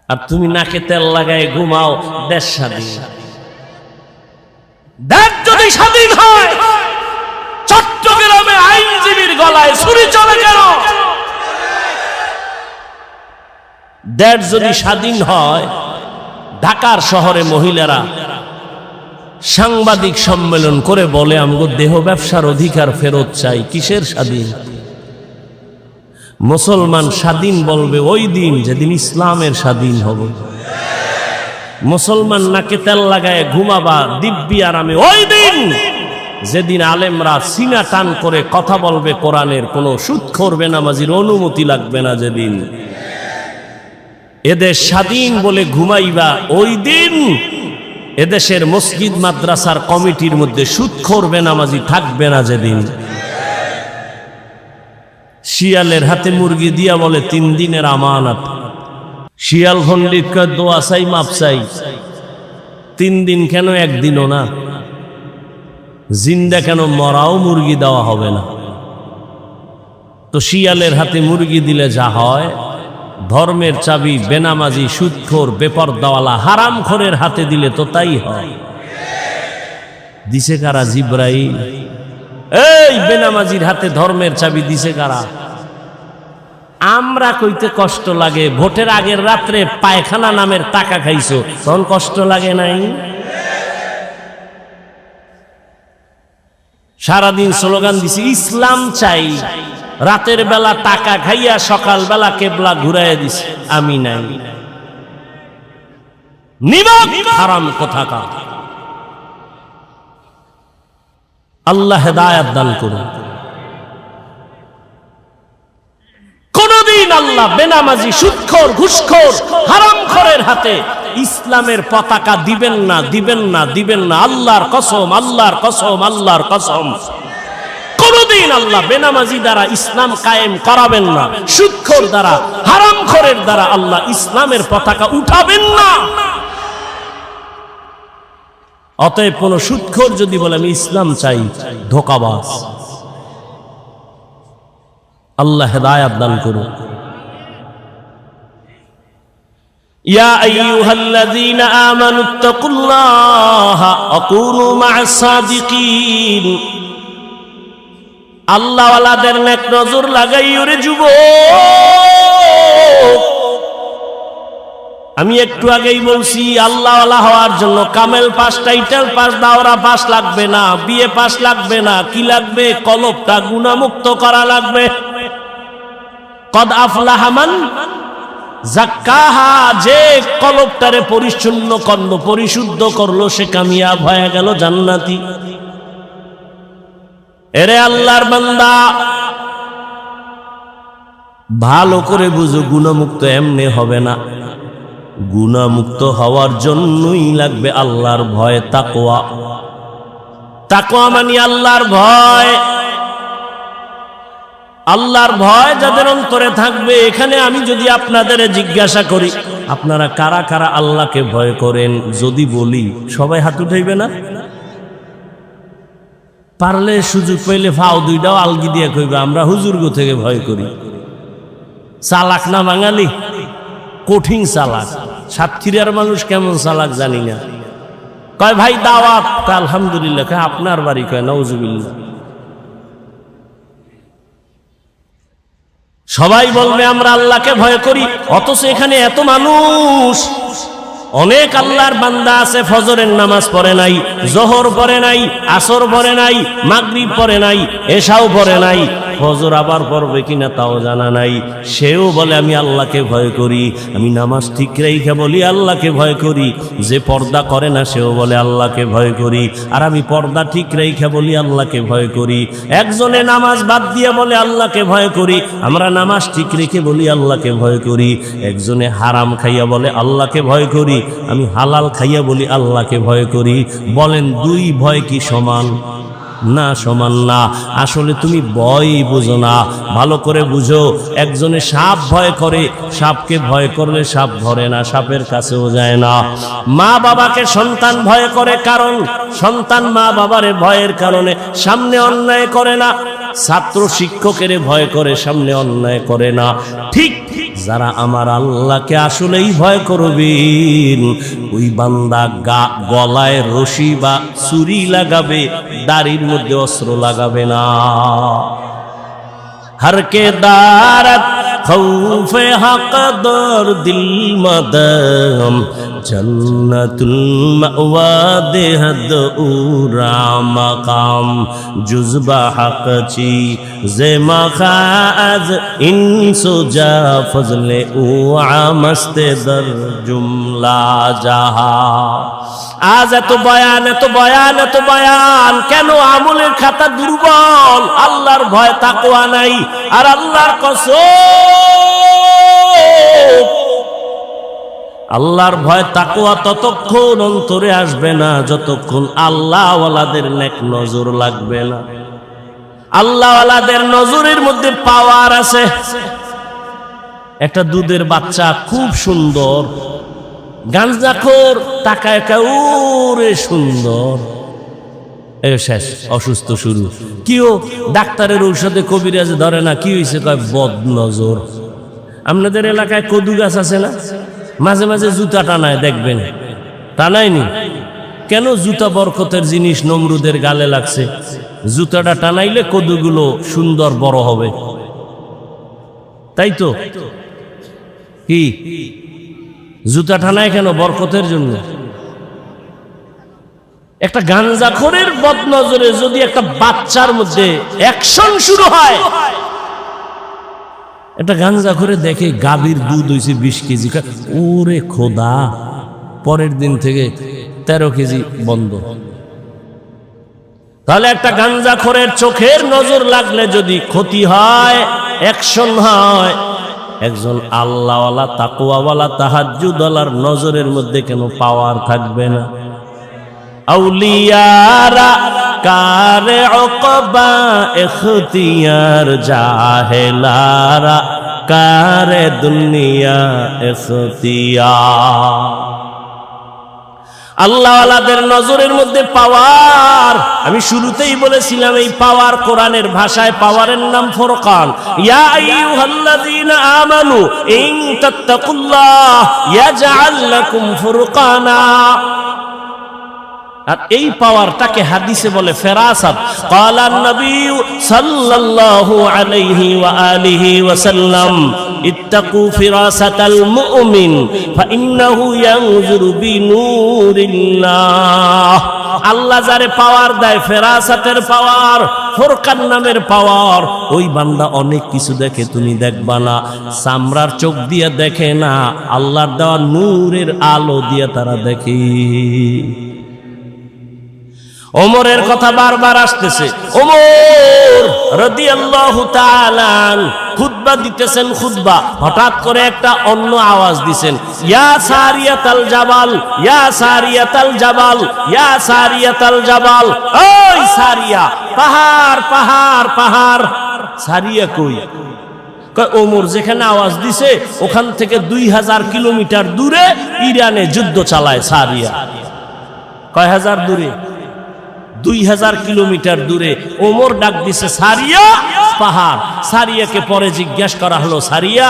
আর তুমি নাকে তেল লাগায় ঘুমাও, দেশ স্বাধীন। দেশ যদি স্বাধীন হয়, চট্টগ্রামে আইনজীবীর গলায় ছুরি চলে কেন? দেশ যদি স্বাধীন হয়, ঢাকার শহরে মহিলারা সাংবাদিক সম্মেলন করে বলে আমগো দেহ ব্যবসার অধিকার ফেরত চাই। কিসের স্বাধীন? মুসলমান স্বাধীন বলবে ওই দিন যেদিন ইসলামের স্বাধীন হবে। মুসলমান নাকে তেল লাগায় ঘুমাবা দিব্যি আরামে ওই দিন যেদিন আলেমরা সিনা টান করে কথা বলবে কোরআনের, কোনো সুদখোর বেনামাজির অনুমতি লাগবে না। যেদিন এদেশ স্বাধীন বলে ঘুমাইবা ওই দিন এদেশের মসজিদ মাদ্রাসার কমিটির মধ্যে সুদখোর বেনামাজি থাকবে না। যেদিন শিয়ালের হাতে মুরগি দিয়া বলে 3 দিনের আমানত, শিয়াল খন্ডিত কয় দোয়া চাই মাপ চাই। 3 দিন কেন, 1 দিনও না? জিন্দা কেন, মরাও মুরগি দেওয়া হবে না? তো শিয়ালের হাতে মুরগি দিলে যা হয়, ধর্মের চাবি বেনামাজি সুদখোর বেপরদাওয়ালা হারামখোরের হাতে দিলে তো তাই হয়। দিছে কারা? জিব্রাইল। এই বেনামাজির হাতে ধর্মের চাবি দিছে কারা? আমরা কইতে কষ্ট লাগে, ভোটের আগের রাত্রে পায়খানা নামের টাকা খাইছো, তখন কষ্ট লাগে নাই? সারাদিন স্লোগান দিছি ইসলাম চাই, রাতের বেলা টাকা খাইয়া সকাল বেলা কেবলা ঘুরাইয়া দিছি, আমি নাই। নিমক হারাম কোথাকার। আল্লাহ হেদায়েত দান করুন। কোনদিন আল্লাহ বেনামাজি সুদখোর ঘুষখোর হারামখোরের হাতে ইসলামের পতাকা দিবেন না, দিবেন না, দিবেন না। আল্লাহর কসম, আল্লাহর কসম, আল্লাহর কসম। কোনদিন আল্লাহ বেনামাজি দ্বারা ইসলাম কায়েম করাবেন না, সুদখোর দ্বারা হারামখোরের দ্বারা আল্লাহ ইসলামের পতাকা উঠাবেন না। অতএব কোন সুদখোর যদি বলে আমি ইসলাম চাই, ধোঁকাবাজ। আল্লাহ হেদায়েত দান করুন। ইয়া আইয়ুহাল্লাযীনা আমানুত্তাকুল্লাহা ওয়া কুনু মা'আস সাদিকিন। আল্লাহওয়ালাদের নেক নজর লাগাইও রে যুবক। আমি একটু আগেই বলছি আল্লাহওয়ালা হওয়ার জন্য কামেল পাস, টাইটেল পাস, দাওরা পাস লাগবে না, বিএ পাস লাগবে না। কি লাগবে? কলবটা গুনাহমুক্ত করা লাগবে। কদ আফলাহা মান যাক্কাহা, যে কলবটারে পরিচ্ছন্ন করলো, পরিশুদ্ধ করলো, সে কামিয়াব হয়ে গেল, জান্নাতি। এরে আল্লাহর বান্দা, ভালো করে বুঝো, গুনাহমুক্ত এমনি হবে না। গুনাহমুক্ত হওয়ার জন্যই লাগবে আল্লাহর ভয়, তাকওয়া। তাকওয়া মানে আল্লাহর ভয়। আল্লাহর ভয় যাদের অন্তরে থাকবে, এখানে আমি যদি আপনাদের জিজ্ঞাসা করি আপনারা কারা কারা আল্লাহকে ভয় করেন, যদি বলি সবাই হাত উঠাইবে না? পারলে সুযোগ পাইলে ফাও দুইটাও আলগি দিয়ে কইবে আমরা হুজুরগো থেকে ভয় করি। চালাক না বাঙালি? কঠিন চালাক। সাতক্ষীরার মানুষ কেমন চালাক জানি না। কয় ভাই দাওয়াত, আলহামদুলিল্লাহ। কয় আপনার বাড়ি? কয় নাউজুবিল্লাহ। সবাই বলবে আমরা আল্লাহকে ভয় করি, অথচ এখানে এত মানুষ, অনেক আল্লাহর বান্দা আছে ফজরের নামাজ পড়ে নাই, জোহর পড়ে নাই, আসর পড়ে নাই, মাগরিব পড়ে নাই, এশাও পড়ে নাই, ফজর আবার পড়বে কিনা তাও জানা নাই। সেও বলে আমি আল্লাহকে ভয় করি, আমি নামাজ ঠিক রেখে বলি আল্লাহকে ভয় করি। যে পর্দা করে না সেও বলে আল্লাহকে ভয় করি, আর আমি পর্দা ঠিক রেখে বলি আল্লাহকে ভয় করি। একজনে নামাজ বাদ দিয়ে বলে আল্লাহকে ভয় করি, আমরা নামাজ ঠিক রেখে বলি আল্লাহকে ভয় করি। একজনে হারাম খাইয়া বলে আল্লাহকে ভয় করি, আমি হালাল খাইয়া বলি আল্লাহকে ভয় করি। বলেন দুই ভয় কি সমান? না, সমান না। আসলে তুমি ভয়ই বুঝো না। ভালো করে বুঝো, একজনে সাপ ভয় করে, সাপকে ভয় করলে সাপ ধরে না, সাপের কাছেও যায় না। মা বাবাকে সন্তান ভয় করে, কারণ সন্তান মা বাবারে ভয়ের কারণে সামনে অন্যায় করে না। ছাত্র শিক্ষকের ভয় করে, সামনে অন্যায় করে না। ঠিক যারা আমার আল্লাহকে আসলেই ভয় করবেন, ওই বান্দা গলায় রশি বা ছুরি লাগাবে, দাড়ির মধ্যে অস্ত্র লাগাবে না। হর কে দারত খৌফে হক দর দিল মদম জন্নতুল মাওয়া দেহদ উরা মাকাম জুজবা হক চি জে মাখাজ ইনসুজা ফজলে উ আমস্তে দর জুমলা জাহা। আজ এত বয়ান এত বয়ান এত বয়ান কেন? আমলের খাতা দুর্বল, আল্লাহর ভয় তাকওয়া নাই। আর আল্লাহর কসম, আল্লাহর ভয় তাকওয়া ততক্ষণ অন্তরে আসবে না যতক্ষণ আল্লাহওয়ালাদের নেক নজর লাগবে না। আল্লাহওয়ালাদের নজরের মধ্যে পাওয়ার আছে। একটা দুধের বাচ্চা খুব সুন্দর, গাঞ্জাখোর তাকায় কাউরে সুন্দর, শেষ অসুস্থ শুরু। কিও ডাক্তারের ঔষধে কবিরাজে ধরে না, কি হয়েছে? কয় বদ নজর। আপনাদের এলাকায় কদু গাছ আছে না? মাঝে মাঝে জুতা টানায়, দেখবেন। টানায়নি কেন? জুতা বরকতের জিনিস, নমরুদের গালে লাগছে। জুতাটা টানাইলে কদুগুলো সুন্দর বড় হবে, তাই তো? কি জুতা টানায় কেন? বরকতের জন্য। একটা গাঞ্জাখোরের বদনজরে যদি একটা বাচ্চার মধ্যে অ্যাকশন শুরু হয়, একটা গাঞ্জাখোরে দেখে গাভীর দুধ হয়েছে 20 কেজি, ওরে খোদা, পরের দিন থেকে 13 কেজি বন্ধ। তাহলে একটা গাঞ্জাখোরের চোখের নজর লাগলে যদি ক্ষতি হয়, অ্যাকশন হয়, একজন আল্লাহওয়ালা তাকওয়াওয়ালা তাহাজ্জুদওয়ালার নজরের মধ্যে কেন পাওয়ার থাকবে না? আউলিয়ারা কারে উকবা ইখতিয়ার, জাহেলারা কারে দুনিয়া ইখতিয়ার। আল্লাহওয়ালাদের নজরের মধ্যে পাওয়ার। আমি শুরুতেই বলেছিলাম এই পাওয়ার কোরআনের ভাষায় পাওয়ারের নাম ফুরকান। ইয়া আইয়ুহাল্লাযীনা আমানু ইন তাত্তাকুল্লাহ ইয়াজআল লাকুম ফুরকানা। আর এই পাওয়ারটাকে হাদিসে বলে ফেরাসাত। ক্বালান নবী সাল্লাল্লাহু আলাইহি ওয়া আলিহি ওয়াসাল্লাম ইত্তাকু ফিরাসাতাল মুমিন ফাইন্নাহু ইয়ানজুরু বিনূরিল্লাহ। আল্লাহ যারে পাওয়ার দেয়, ফেরাসাতের পাওয়ার, ফুরকান নামের পাওয়ার, ওই বান্দা অনেক কিছু দেখে, তুমি দেখবা না। চামড়ার চোখ দিয়ে দেখে না, আল্লাহর দেওয়া নূরের আলো দিয়ে তারা দেখে। ওমরের কথা বারবার আসতেছে। ওমর রাদিয়াল্লাহু তাআলা খুতবা দিতেছেন, খুতবা, হঠাৎ করে একটা অন্য আওয়াজ দিছেন, ইয়া সারিয়াতাল জাবাল, ইয়া সারিয়াতাল জাবাল, ইয়া সারিয়াতাল জাবাল। ওই সারিয়া, পাহাড় পাহাড় পাহাড়। সারিয়া কই? কয় ওমর যেখানে আওয়াজ দিছে ওখান থেকে 2000 কিলোমিটার দূরে ইরানে যুদ্ধ চালায় সারিয়া। কয় হাজার দূরে? 2000 কিলোমিটার দূরে। ওমর ডাক দিছে সারিয়া, পাহাড়। সারিয়াকে পরে জিজ্ঞাসা করা হলো, সারিয়া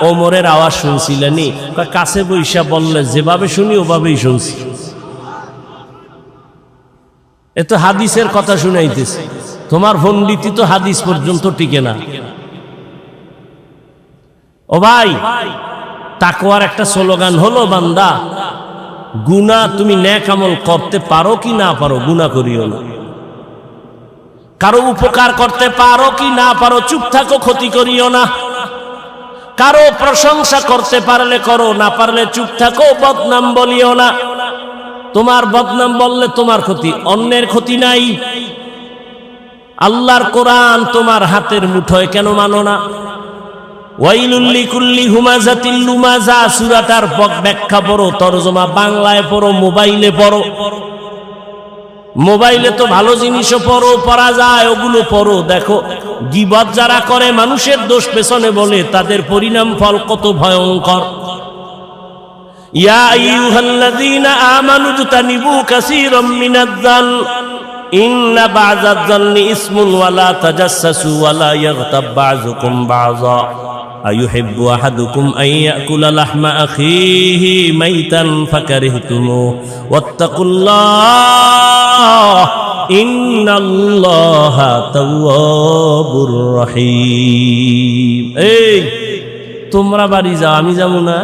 ওমরের আওয়াজ শুনছিলেনি? কাছে বৈশা বললে যেভাবে শুনি ওভাবেই শুনছি। এ তো হাদিসের কথা শুনাইতেছে, তোমার পণ্ডিতি তো হাদিস পর্যন্ত টিকে না। ও ভাই, তাকওয়ার একটা স্লোগান হলো, বান্দা গুনাহ তুমি নেক আমল করতে পারো কি না পারো, গুনাহ করিও না। কারো উপকার করতে পারো কি না পারো, চুপ থাকো, ক্ষতি করিও না। কারো প্রশংসা করতে পারলে করো, না পারলে চুপ থাকো, বদনাম বলিও না। তোমার বদনাম বললে তোমার ক্ষতি, অন্যের ক্ষতি নাই। আল্লাহর কোরআন তোমার হাতের মুঠোয় কেন মানো না? ওয়াইলুল লিকুল্লি হুমাযাতিল লুমাযা সূরাটার ব্যাখ্যা পড়ো, তরজমা বাংলায় পড়ো, মোবাইলে পড়ো। মোবাইলে তো ভালো জিনিসও পড়ো, পড়া যায়, ওগুলো পড়ো। দেখো গীবত যারা করে, মানুষের দোষ পেছনে বলে, তাদের পরিণাম ফল কত ভয়ঙ্কর। ইয়া আইয়ুহাল্লাযীনা আমানু জতানিবু কাসীরাম মিনায-যান ইন্না বা'যায-যান্নি ইসমুন ওয়া লা তাজাসসাসু ওয়া লা ইয়াগতাব বা'যুকুম বা'যা আইয়ুহিব্বু আহাদুকুম আন ইয়াকুলা লাহমা আখিহি মাইতান ফাকারিহতুমুহু ওয়াত্তাকুল্লাহ ইন্নাল্লাহা তাওয়াবুর রহিম। এই তোমরা বাড়ি যাও, আমি যাবো না?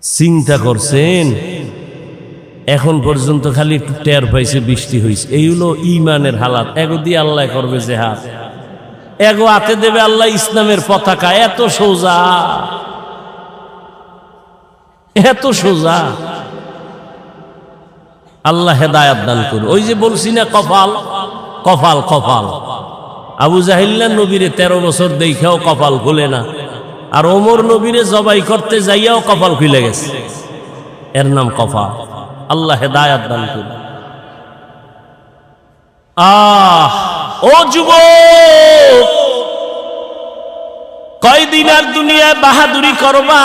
চিন্তা করছেন? এখন পর্যন্ত খালি একটু টের পাইছে বৃষ্টি হয়েছে। এই হলো ইমানের হালাত। এগো দিয়ে আল্লাহ করবে জেহাদ, এগো হাতে দেবে আল্লাহ ইসলামের পতাকা। এত সোজা, এত সোজা। আল্লাহ হেদায়াত দান করুন। ওই যে বলছি না, কপাল কপাল কপাল। আবু জাহিল্লা নবীরে 13 বছর দেখাও কপাল খুলে না, আর ওমর নবীরে জবাই করতে যাইয়াও কপাল খুলে গেছে। এর নাম কপাল। আল্লাহ হেদায়াত দান করুন। ও যুবক, কয়দিন আর দুনিয়ায় বাহাদুরি করবা?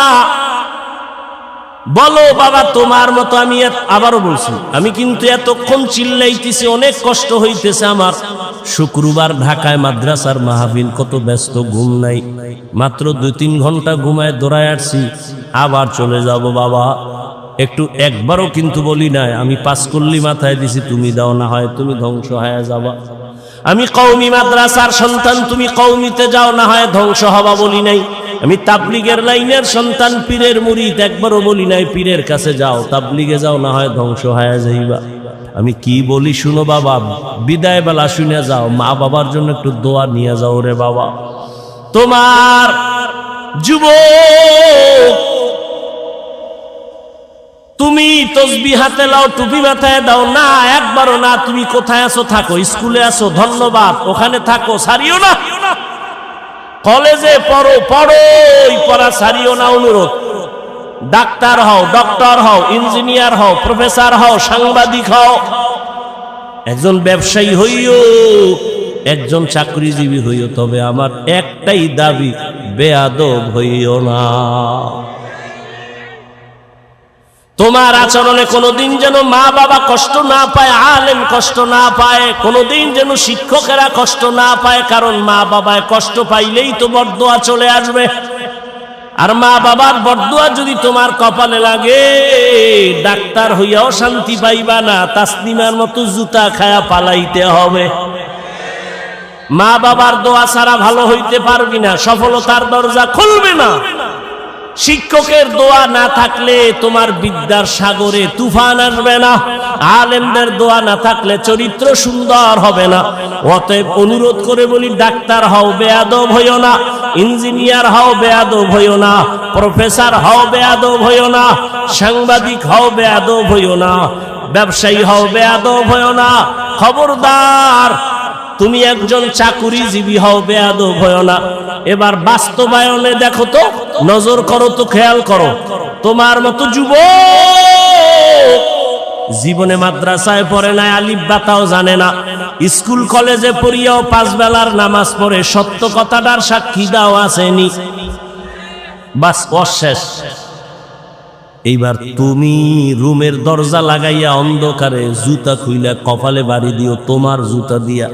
বলো বাবা, তোমার মতো আমি আবারও বলছি, আমি কিন্তু এতক্ষণ চিল্লাইতেছি, অনেক কষ্ট হইতেছে আমার। শুক্রবার ঢাকায় মাদ্রাসার মাহফিল, কত ব্যস্ত, ঘুম নাই। মাত্র 2-3 ঘন্টা ঘুমায় দৌড়ায় আসছি, আবার চলে যাব বাবা। একটু একবারও কিন্তু বলি নাই আমি 5 কল্লি মাথায় দিছি, তুমি দাও, না হয় তুমি ধ্বংস হয়ে যাবা। আমি কওমি মাদ্রাসার সন্তান, তুমি কওমিতে যাও, না হয় ধ্বংস হবা বলি নাই। আমি তাবলিগের লাইনের সন্তান, পীরের মুরিদ, একবারও বলি নাই পীরের কাছে যাও, তাবলিগে যাও, না হয় ধ্বংস হয়ে যাইবা। আমি কি বলি শুনো বাবা, বিদায় বেলা শুনে যাও, মা বাবার জন্য একটু দোয়া নিয়ে যাও রে বাবা। তোমার যুবক, তুমি তসবিহ হাতে লাও, টুপি মাথায় দাও না, একবারও না। তুমি কোথায় আছো থাকো, স্কুলে আছো ধন্যবাদ, ওখানে থাকো, সারিও না। কলেজে পড়ো, পড়ো, পড়া সারিও না, অনুরোধ। ডাক্তার হও, ডক্টর হও, ইঞ্জিনিয়ার হও, প্রফেসর হও, সাংবাদিক হও, একজন ব্যবসায়ী হইও, একজন চাকরিজীবী হইও, তবে আমার একটাই দাবি, বেয়াদব হইও না। তোমার আচরণে কোনোদিন যেন মা বাবা কষ্ট না পায়, আলেম কষ্ট না পায়, কোনোদিন যেন শিক্ষকেরা কষ্ট না পায়। কারণ মা বাবায় কষ্ট পাইলেই তো বরদোয়া চলে আসবে, আর মা বাবার বরদোয়া যদি তোমার কপালে লাগে, ডাক্তার হইয়াও শান্তি পাইবা না, তাসলিমার মতো জুতা খায়া পালাইতে হবে। মা বাবার দোয়া ছাড়া ভালো হইতে পারবি না, সফলতার দরজা খুলবে না। শিক্ষকের দোয়া না থাকলে তোমার বিদ্যার সাগরে তুফান আসবে না, আলেমদের দোয়া না থাকলে চরিত্র সুন্দর হবে না। অতএব অনুরোধ করে বলি, ডাক্তার হও, বেয়াদব হইও না। ইঞ্জিনিয়ার হও, বেয়াদব হইও না। প্রফেসর হও, বেয়াদব হইও না। সাংবাদিক হও, বেয়াদব হইও না। ব্যবসায়ী হও, বেয়াদব হইও না। খবরদার, তুমি একজন চাকুরিজীবী হও, বেয়াদব হইও না। এবার বাস্তবায়নে দেখো তো, নজর করো তো, খেয়াল করো। তোমার মতো যুবক জীবনে মাদ্রাসায় পড়ে না, আলিফ বাতাও জানে না, স্কুল কলেজে পড়িয়াও 5 বেলার নামাজ পড়ে, সত্য কথাটার সাক্ষী দাও আসেনি, বাস অশেষ। এইবার তুমি রুমের দরজা লাগাইয়া অন্ধকারে জুতা খুইলা কপালে বাড়ি দিও, তোমার জুতা দিয়া,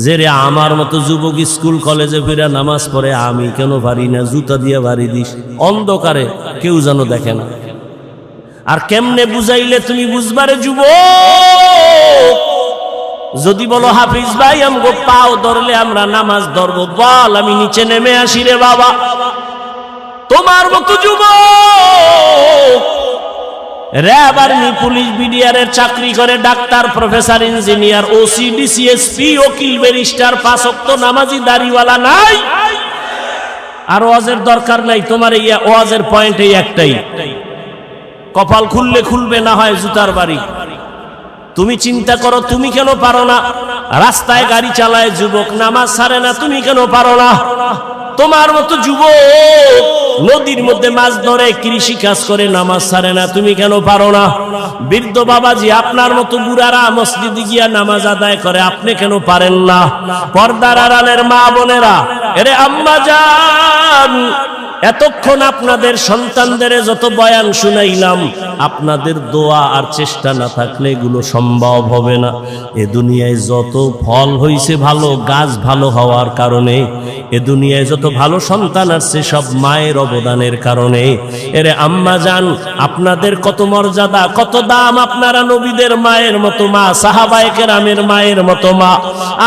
যে রে আমার মতো যুবক স্কুল কলেজে ফিরে নামাজ পড়ে, আমি কেন পারি না, জুতা দিয়া বাড়ি দিস অন্ধকারে, কেউ যেন দেখে না। আর কেমনে বুঝাইলে তুমি বুঝবারে যুবক? যদি বলো হাফিজ ভাই আমগো পাও ধরলে আমরা নামাজ ধরবো, বল আমি নিচে নেমে আসি রে বাবা। তোমার মতো যুবক র্যাব, আর্মি, পুলিশ, বিডিআরের চাকরি করে, doctor, professor, engineer, OC, DC, SP, উকিল, ব্যারিস্টার, 5 ওয়াক্ত নামাজি, দাড়িওয়ালা নাই, আর ওয়াজের দরকার নাই। তোমার এই ওয়াজের পয়েন্ট এই একটাই, কপাল খুললে খুলবে, না হয় জুতার বাড়ি। তুমি চিন্তা করো, তুমি কেন পারো না? রাস্তায় গাড়ি চালায় যুবক, নামাজ ছাড়ে না, তুমি কেন পারো না? তোমার মতো যুবক নদীর মধ্যে মাছ ধরে, কৃষি কাজ করে, নামাজ ছাড়ে না, তুমি কেন পারো না? বৃদ্ধ বাবাজি, আপনার মতো বুড়ারা মসজিদে গিয়া নামাজ আদায় করে, আপনি কেন পারেন না? পর্দার আড়ালের মা বোনেরা, এরে আম্মা জান, এতক্ষণ আপনাদের সন্তানদের যত বয়ান শুনাইলাম, আপনাদের দোয়া আর চেষ্টা না থাকলে এগুলো সম্ভব হবে না। এ দুনিয়ায় যত ফল হইছে ভালো, গাছ ভালো হওয়ার কারণে, এ দুনিয়ায় যত ভালো সন্তান আসছে সব মায়ের অবদানের কারণে। এরে আম্মা জান, আপনাদের কত মর্যাদা, কত দাম। আপনারা নবীদের মায়ের মতো মা, সাহাবায়ে কেরামের মায়ের মতো মা,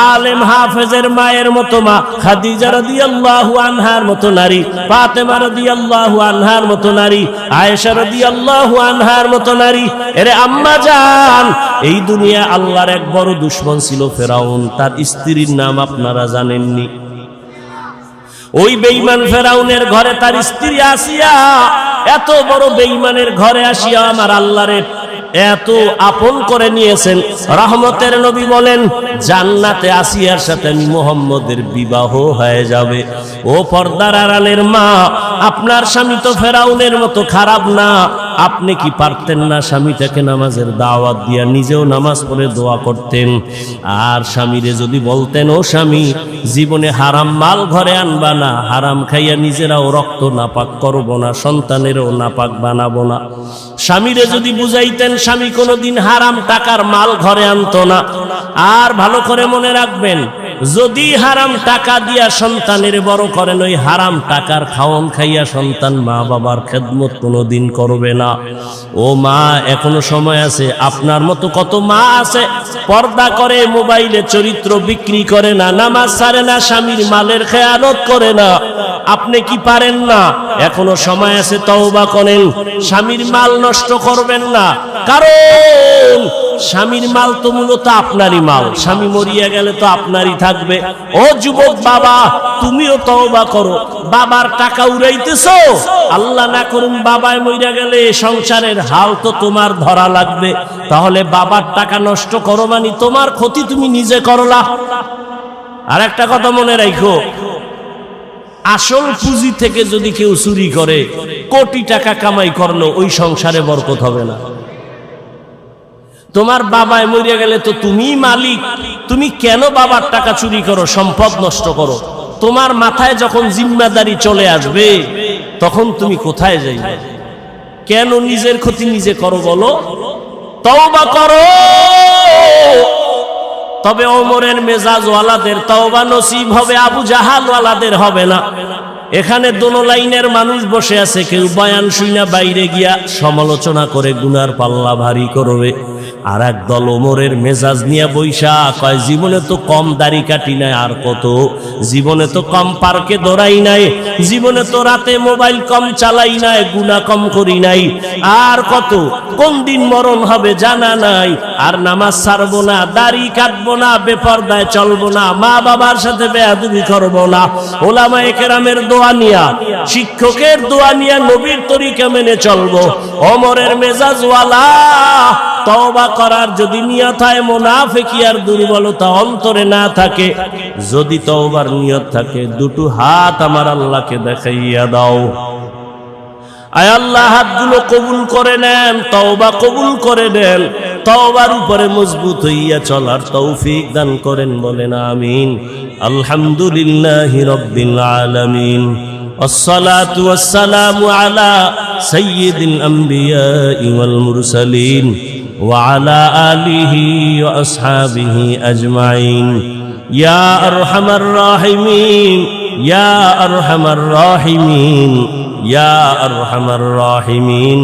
আলেম হাফেজের মায়ের মতো মা, খাদিজা রাদিয়াল্লাহু আনহার মতো নারী, ফাতেমা রাদিয়াল্লাহু আনহার মতো নারী, আয়েশা রাদিয়াল্লাহু আনহার মতো নারী। এরে আম্মা জান, এই দুনিয়া আল্লাহর এক বড় দুশমন ছিল ফেরাউন। তার স্ত্রীর নাম আপনারা জানেননি? ওই বেঈমান ফেরাউনের ঘরে তার স্ত্রী আসিয়া, এত বড় বেঈমানের ঘরে আসিয়া আমার আল্লাহরে এত আপন করে নিয়েছেন। রহমতের নবী বলেন, জান্নাতে আসিয়ার সাথে আমি মুহাম্মদের বিবাহ হয়ে যাবে। ও পর্দার আড়ালের মা, আপনার স্বামী তো ফেরাউনের মতো খারাপ না। আপনি কি পারতেন না স্বামীটাকে নামাজের দাওয়াত দিয়া নিজেও নামাজ পড়ে দোয়া করতেন? আর স্বামীরে যদি বলতেন, ও স্বামী, জীবনে হারাম মাল ঘরে আনবা না, হারাম খাইয়া নিজেরাও রক্ত নাপাক করবো না, সন্তানেরও নাপাক বানাবো না। স্বামীরে যদি বুঝাইতেন, স্বামী কোনোদিন হারাম টাকার মাল ঘরে আনতো না। আর ভালো করে মনে রাখবেন, যদি হারাম টাকা দিয়া সন্তানের বড় করেন, ওই হারাম টাকার খাওন খাইয়া সন্তান মা বাবার খেদমত কোনোদিন করবে না। ও মা, এখনো সময় আছে। আপনার মতো কত মা আছে, পর্দা করে, মোবাইলে চরিত্র বিক্রি করে না, নামাজ ছাড়ে না, স্বামীর মালের খেয়ানত করে না। আপনি কি পারেন না? এখনো সময় আছে, তওবা করেন। স্বামীর মাল নষ্ট করবেন না, কারণ স্বামীর মাল তো মূলত আপনারই মাল। স্বামী মরিয়া গেলে তো আপনারই থাকবে। ও যুবক বাবা, তুমিও তওবা করো। বাবার টাকা উড়াইতেছো, আল্লাহ না করুন বাবায় মরিয়া গেলে সংসারের হাল তো তোমার ধরা লাগবে। তাহলে বাবার টাকা নষ্ট করো মানে তোমার ক্ষতি তুমি নিজে করলা। আর একটা কথা মনে রাখো, আসল পুঁজি থেকে যদি কেউ চুরি করে, কোটি টাকা কামাই করলো, ওই সংসারে বরকত হবে না। তোমার বাবায় মরিয়া গেলে তো তুমিই মালিক। তুমি কেন বাবার টাকা চুরি করো, সম্পদ নষ্ট করো? তোমার মাথায় যখন জিম্মাদারি চলে আসবে, তখন তুমি কোথায় যাইবে? কেন নিজের ক্ষতি নিজে করো বলো? তওবা করো। তবে ওমরের মেজাজ ওয়ালাদের তওবা নসিব হবে, আবু জাহাল ওয়ালাদের হবে না। এখানে দোনো লাইনের মানুষ বসে আছে, কেউ বয়ান শুইনা বাইরে গিয়া সমালোচনা করে গুনার পাল্লা ভারী করবে, আর এক দল ওমরের মেজাজ নিয়ে বৈশা কয়, জীবনে তো কম দাড়ি কাটি নাই, আর কত, জীবনে তো কম পার্কে দৌড়াই নাই, জীবনে তো রাতে মোবাইল কম চালাই নাই, গুনাহ কম করি নাই, আর কত, কোন দিন মরণ হবে জানা নাই, আর নামাজ ছাড়বো না, দাড়ি কাটবো না, বেপরদায় চলবো না, মা বাবার সাথে বেয়াদবি করবো না। ওলামায়ে কেরামের দোয়া নিয়া, শিক্ষকের দোয়া নিয়া নবীর তরিকা মেনে চলবো। ওমরের মেজাজ ওয়ালা তওবা করার যদি নিয়ত হয়, মুনাফিকি আর দুর্বলতা অন্তরে না থাকে, যদি তওবার নিয়ত থাকে, দুটো হাত আমার আল্লাহকে দেখাইয়া দাও। আয় আল্লাহ, হাতগুলো কবুল করে নেন, তওবা কবুল করে নেন, তওবার উপরে মজবুত হইয়া চলার তৌফিক দান করেন, বলেন আমিন। আলহামদুলিল্লাহি রাব্বিল আলামিন, আসসালাতু ওয়াসসালামু আলা সাইয়্যিদিল আমবিয়াই ওয়াল মুরসালিন ওয়া আলা আলিহি ওয়া আসহাবিহি আজমাইন। ইয়া আরহামার রাহিমিন, ইয়া আরহামার রাহিমিন, ইয়া আরহামার রাহিমিন।